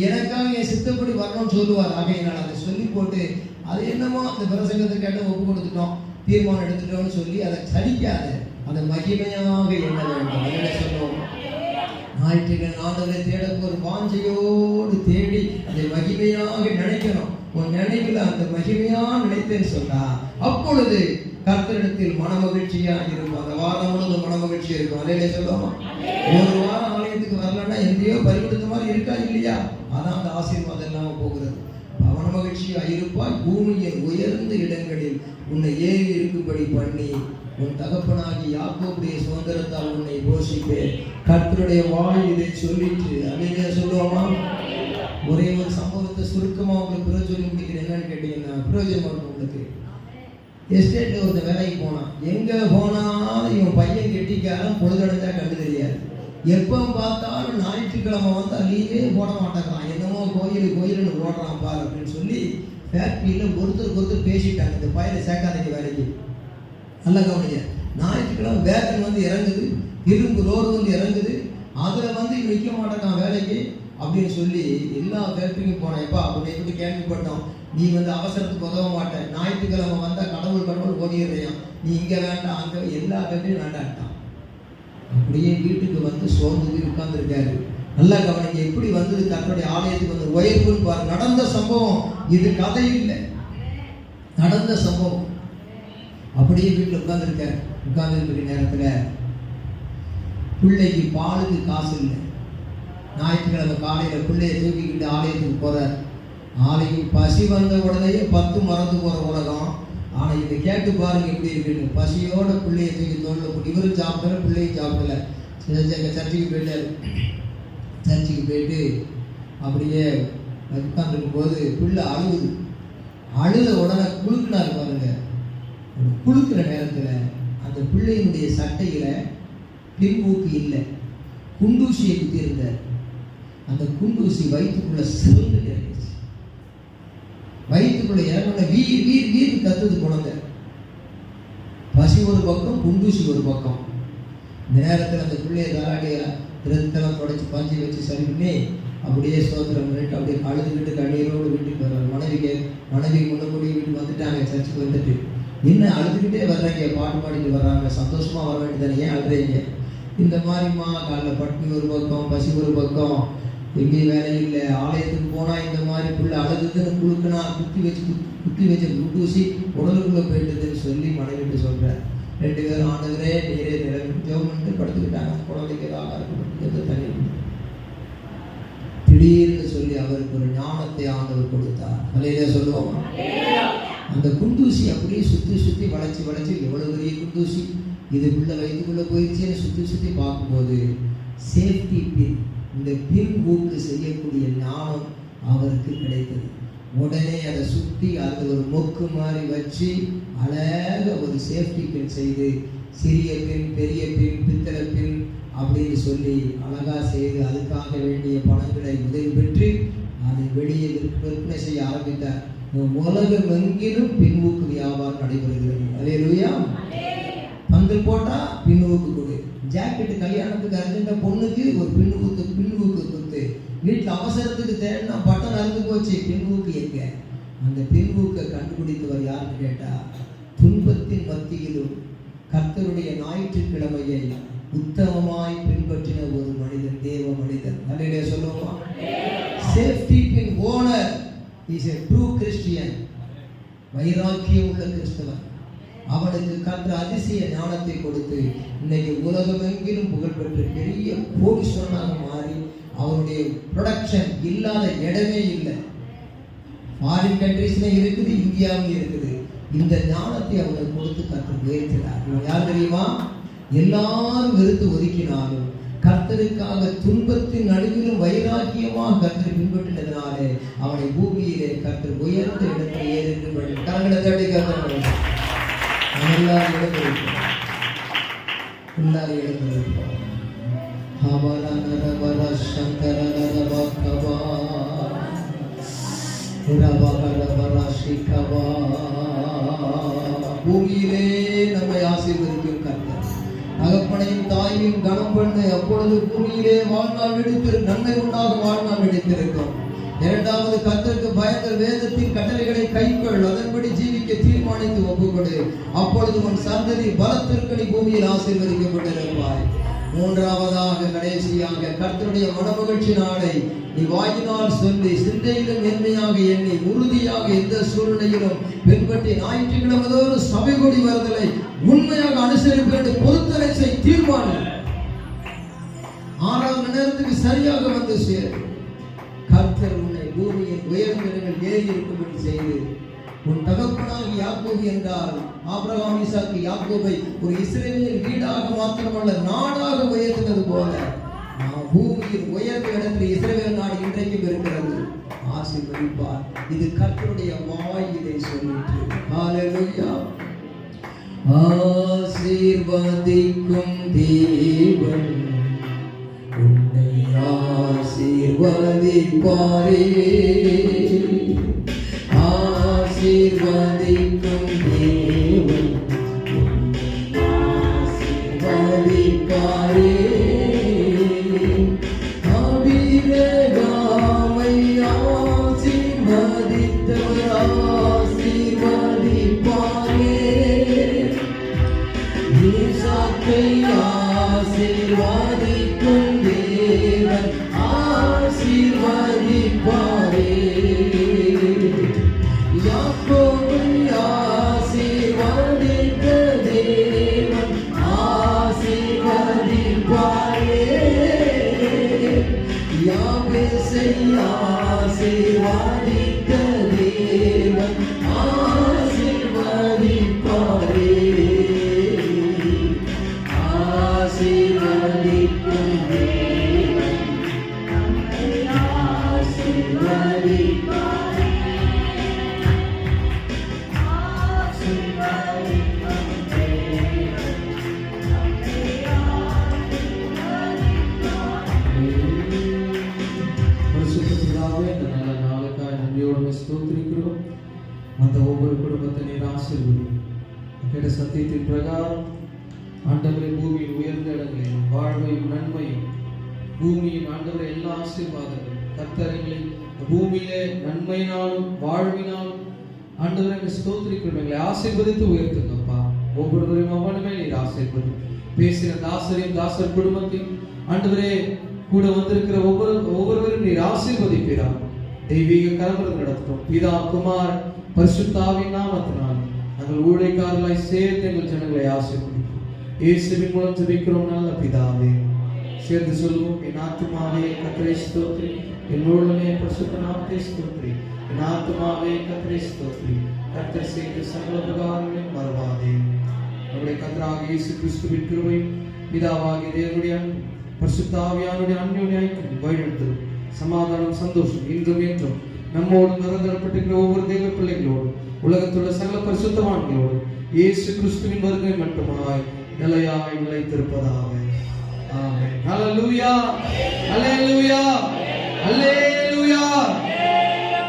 எனக்காக என் சித்தப்படி வரணும்னு சொல்லுவார். ஆகையினால அதை சொல்லி போட்டு அது என்னமோ அந்த பிரசங்கத்தை கேட்டு ஒப்பு கொடுத்துட்டோம், தீர்மானம் எடுத்துட்டோம்னு சொல்லி அதை சலிக்காது, அதை மகிமையாக எண்ண வேண்டும். அதில் சொல்லுவோம், ஞாயிற்றுக்கிழமை ஆண்டவரை தேட ஒரு வாஞ்சையோடு தேடி அதை மகிமையாக நினைக்கணும். உன் நினைவுல அந்த மகிமையா நினைத்தேன்னு சொன்னா அப்பொழுது கர்த்தரிடத்தில் மனமகிழ்ச்சியா இருக்கும். அந்த வாரம் முழுவதும் மனமகிழ்ச்சி இருக்கும். அதிலே சொல்லுவோமா? ஒரு வாரம் ஆலயத்துக்கு வரலன்னா எங்கேயோ பறிவிடுத்த மாதிரி இருக்கா இல்லையா? அதான் அந்த ஆசீர்வாதம் இல்லாம போகிறது. மனமகிழ்ச்சியா இருப்பாய், பூமியின் உயர்ந்த இடங்களில் உன்னை ஏறி இருக்கும்படி பண்ணி உன் தகப்பனாகி யாக்கோபுடைய சுதந்திரத்தால் உன்னை போஷிப்பேன். கர்த்தருடைய வாய் இதை சொல்லிட்டு அதிலே சொல்லுவோமா? ஒரே ஒரு சம்பவத்தை சுருக்கமா உங்களுக்கு பிரயோஜனம் முடிக்கிறேன். என்னன்னு கேட்டீங்கன்னா, பிரயோஜனம் உங்களுக்கு. எஸ்டேட்ல ஒரு வேலைக்கு போனான். எங்க போனாலும் இவன் பையன் கெட்டிக்காரன், பொழுதடைஞ்சா கண்டு தெரியாது. எப்போ பார்த்தாலும் ஞாயிற்றுக்கிழமை வந்தா லீவே போட மாட்டேங்கிறான், என்னமோ கோயிலுன்னு ஓடுறான் பாரு அப்படின்னு சொல்லி ஃபேக்ட்ரியில ஒருத்தருக்கு பேசிட்டாங்க, இந்த பையனை சேர்க்காதீங்க வேலைக்கு. நல்லா கவனிங்க, ஞாயிற்றுக்கிழமை வேகன் இறங்குது, இரும்பு ரோடு இறங்குது, அதுல இவன் நிற்க மாட்டேங்கான் வேலைக்கு அப்படின்னு சொல்லி எல்லா ஃபேக்டரிக்கும் போனேன்ப்பா. அப்படி எப்படி கேள்விப்பட்டோம், நீ அவசரத்துக்கு உதவ மாட்டேன், ஞாயிற்றுக்கிழமை வந்தா கடவுள் ஓடிடுறியான், நீ இங்க வேண்டாம் அங்க எல்லா ஃபேக்டரியும் வேண்டான்ட்டான். அப்படியே வீட்டுக்கு சோர்ந்து உட்கார்ந்துருக்காரு. நல்லா கவனிங்க, எப்படி கர்த்தருடைய ஆலயத்துக்கு உயர்வுன்னு பாரு. நடந்த சம்பவம் இது, கதை இல்லை, நடந்த சம்பவம். அப்படியே வீட்டில் உட்கார்ந்துருக்க நேரத்துல பிள்ளைக்கு பாலுக்கு காசு இல்லை. ஞாயிற்றுக்கிழமை காலையில பிள்ளைய தூக்கிக்கிட்டு ஆலயத்துக்கு போற. ஆலயம் பசி வந்த உடனேயே 10 மறந்து போற உலகம். ஆனா இதை கேட்டு பாருங்க எப்படி இருக்குன்னு. பசியோட பிள்ளைய தூக்கி தோல்ல போட்டு இவரும் சாப்பிடல, பிள்ளையும் சாப்பிடல. சர்ச்சுக்கு போயிட்டாரு. சர்ச்சுக்கு போயிட்டு அப்படியே உட்காந்துருக்கும் போது பிள்ளை அழுகுது. அழுத உடனே குளுக்குனாரு பாருங்க. குளுக்குற நேரத்துல அந்த பிள்ளையினுடைய சட்டையில பின்பூக்கு இல்லை. குண்டூசியை குத்தியிருந்தார். அந்த குண்டூசி வயிற்றுக்குள்ள சிறந்து இறங்கிச்சு. வயிற்றுக்குள்ள இறங்கின வீர் வீர் வீர் கத்துது குழந்தை. பசி ஒரு பக்கம், குண்டூசி ஒரு பக்கம். நேரத்தில் அந்த பிள்ளைய தாராடி ரத்தெல்லாம் தொடச்சி பஞ்சு வச்சு சரி பண்ணி அப்படியே சோத்திரம் பண்ணிட்டு அப்படியே அழுதுகிட்டு கண்ணீரோடு வீட்டுக்கு வர்றாரு. மனைவி முன்னக்கூடிய வீட்டுக்கு வந்துட்டாங்க. சர்ச்சுக்கு வந்துட்டு என்ன அழுதுகிட்டே வர்றாங்க, பாட்டு பாடிட்டு வர்றாங்க. சந்தோஷமா வர வேண்டியதானே, ஏன் அழுறீங்க? இந்த மாதிரிமா காலைல பட்னி ஒரு பக்கம், பசி ஒரு பக்கம், எங்கேயும் வேலை இல்லை. ஆலயத்துக்கு போனால் இந்த மாதிரி பிள்ளை அழுதுன்னு குழுக்குனா குத்தி வச்ச குண்டூசி உடலுக்குள்ளே போயிட்டுதுன்னு சொல்லி மனைவிட்டு சொல்கிறார். 2 பேரும் ஆண்டவரே நீரே நிலம் ஜெபம் பண்ணிட்டு படுத்துக்கிட்டாங்க. குழந்தைக்கு ஏதாவது ஆகாரம் தண்ணி திடீர்னு சொல்லி அவருக்கு ஒரு ஞானத்தை ஆண்டவர் கொடுத்தார். அலையிலே சொல்லுவோமா? அந்த குண்டூசி அப்படியே சுற்றி வளைச்சி எவ்வளவு பெரிய குண்டூசி இது உள்ள வயிற்றுக்குள்ளே போயிடுச்சேன்னு சுற்றி பார்க்கும்போது சேஃப்டி பின், இந்த பின் ஊக்கு செய்யக்கூடிய ஞானம் அவருக்கு கிடைத்தது. உடனே அதை சுற்றி அது ஒரு மொக்கு மாதிரி வச்சு அழகாக ஒரு சேஃப்டி பின் செய்து, சிறிய பின், பெரிய பின், பித்தளை பின் அப்படின்னு சொல்லி அழகாக செய்து அதுக்காக வேண்டிய பணங்களை உதவி பெற்று அதை வெளியே விற்பனை செய்ய ஆரம்பித்தார். உலகம் எங்கிலும் பின்வூக்கு வியாபாரம் நடைபெறுகிறது. அல்லேலூயா. பந்தல் போட்டா பின்வூக்கு கொடு, ஜாக்கெட்டு கல்யாணத்துக்கு அர்ஜென்டா பொண்ணுக்கு ஒரு பின்வூக்கு குத்து, வீட்டில் அவசரத்துக்கு தேடினா பட்டன் அறுந்து போச்சு, பின்வூக்கு எங்க? அந்த பின்வூக்கை கண்டுபிடித்தவர் யாருன்னு கேட்டா, துன்பத்தின் மத்தியிலும் கர்த்தருடைய ஞாயிற்றுக்கிழமையை உத்தமமாய் பின்பற்றின ஒரு மனிதன், தேவ மனிதன். அல்லேலூயா சொல்லுவோமா? Safety pin owner is a true Christian. வைராக்கியம் உள்ள கிறிஸ்தவன். அவனுக்கு கர்த்தர் அதிசய ஞானத்தை கொடுத்து இன்னைக்கு உலகமெங்கிலும் புகழ்பெற்ற பெரிய கோடீஸ்வரனாக மாறி அவனுடைய ப்ரொடக்ஷன் இல்லாத இடமே இல்லை. ஃபாரின் கண்ட்ரீஸ்ல இருக்குது, இந்தியாவும் இருக்குது. இந்த ஞானத்தை அவனுக்கு கொடுத்து கர்த்தர் உயர்த்தினார். இவன் யார் தெரியுமா? எல்லாரும் வெறுத்து ஒதுக்கினாலும் கர்த்தருக்காக துன்பத்தின் நடுவிலும் வைராக்கியமாக கர்த்தரை பின்பற்றினதுனாலே அவனை பூமியிலே கர்த்தர் உயர்ந்த இடத்தில் ஏறி கரங்களை தேடி கர்த்தர் எல்லாரும் இடம்பெறும். பூமியிலே நம்மை ஆசீர்வதிக்கும் கர்த்தர். தகப்பனையும் தாயையும் கனம் பண்ண அப்பொழுது பூமியிலே வாழ்நாள் வெடித்திரு நன்மை உண்டாக வாழ்நாள் வெடித்திருக்கும். 2வது கர்த்தருக்கு பயந்த வேதத்தின் கட்டளைகளை கைக்கொள், அதன்படி ஜீவிக்க தீர்மானித்து ஒப்புக்கொடு. அப்பொழுது உன் சந்ததி பலத்திற்கு நீ பூமியில் ஆசீர்வதிக்கப்பட்டிருப்பாய். 3வதாக கடைசியாக கர்த்தருடைய மனமகிழ்ச்சி நாளை நீ வாயினால் சொல்லி சிந்தையிலும் மென்மையாக எண்ணி உறுதியாக எந்த சூழ்நிலையிலும் பின்பற்றி ஞாயிற்றுக்கிழமைதோறும் சபை கூடி வருதலை உண்மையாக அனுசரிப்பு பொதுத்தலை செய் தீர்மானம். 6வது மணி நேரத்துக்கு சரியாக வந்து சேரும். கர்த்தர் உன்னை பூமியின் உயர்ந்த இடங்கள் ஏறி இருக்கும்படி செய்து உன் தகப்பனாகி யாக்கோபு என்றால் ஆபிரகாம், ஈசாக்கு, யாக்கோபை ஒரு இஸ்ரவேலின் வீடாக மாத்திரமல்ல நாடாக உயர்த்தினது போல பூமியின் உயர்ந்த இடத்தில் இஸ்ரவேல் நாடு இன்றைக்கும் இருக்கிறது. ஆசீர்வதிப்பார். இது கர்த்தருடைய வாயிலை சொல்லிட்டு. ஹல்லேலூயா. ஆசீர்வதிக்கும் தேவன் உன்னை ஆசீர்வதிப்பாரே. ஆசீர்வதிக்கும் தேவன் உன்னை ஆசீர்வதிப்பாரே. அபிரகாமை ஆசீர்வதித்தவர் ஆசீர்வதிப்பாரே. ஈசாக்கை ஆசீர்வதிக்கும் தேவன் ஆசீர்வதிப்பாரே. யாக்கோபை ஆசீர்வதித்த தேவன் ஆசீர்வதிப்பாரே. யாபேசை ஆசீர்வதித்த தேவன் ஆசீர்வதிப்பாரே. ஆசீர்வதிக்கும் தேவன் ஆசீர்வதிப்பாரே. ஆசீர்வதிக்கும் தேவன் ஆசீர்வதி. கேட்ட சத்தியத்தின் பிரகாரம் ஆண்டவரே பூமியின் உயர்ந்த இடங்களில் வாழ்வையும் நன்மையும் பூமியின் ஆண்டவரே எல்லா ஆசீர்வாதங்களும் கர்த்தர்களை பூமியிலே நன்மையினாலும் வாழ்வினாலும் ஆண்டவரை ஸ்தோத்திரிக்கிறோம். எங்களை ஆசீர்வதித்து உயர்த்துங்கப்பா. ஒவ்வொருவரையும் அவனுமே நீர் ஆசீர்வதி. பேசின தாசரையும் தாசர் குடும்பத்தையும் ஆண்டவரே கூட வந்திருக்கிற ஒவ்வொருவரும் நீர் ஆசீர்வதிப்பீரா. தெய்வீக கரங்கள் நடத்தும் பிதா குமார் பரிசுத்தாவின் நாமத்தினால் நாங்கள் ஊழியக்காரர்களாய் சேர்ந்து எங்கள் ஜனங்களை ஆசீர்வதிப்போம். இயேசுவின் மூலம் ஜெபிக்கிறோம் நல்ல பிதாவே. சேர்ந்து சொல்லுவோம். என் ஆத்துமாவே கர்த்தரை ஸ்தோத்திரி, என் முழுமே பரிசுத்த நாமத்தை ஸ்தோத்திரி. என் ஆத்துமாவே கர்த்தரை ஸ்தோத்திரி, கர்த்தர் செய்த சகல உபகாரங்களையும் மறவாதே. நம்முடைய கர்த்தராகிய இயேசு கிறிஸ்துவின் கிருபை, பிதாவாகிய தேவனுடைய அன்பு, பரிசுத்த ஆவியானவருடைய அன்யோன்ய ஐக்கியம், வழிநடத்தலும் சமாதானம் சந்தோஷம் இன்றும் என்றும் நம்மோடு நிரந்தரப்பட்டிருக்கிற ஒவ்வொரு தெய்வ பிள்ளைகளோடு உலகத்துள்ள சகல பரிசுத்தவான்களோடு இயேசு கிறிஸ்துவின் வருகை மட்டுமாய் நிலையாய் நிலைத்திருப்பதாக. ஆமென். ஹல்லேலூயா, ஹல்லேலூயா, ஹல்லேலூயா.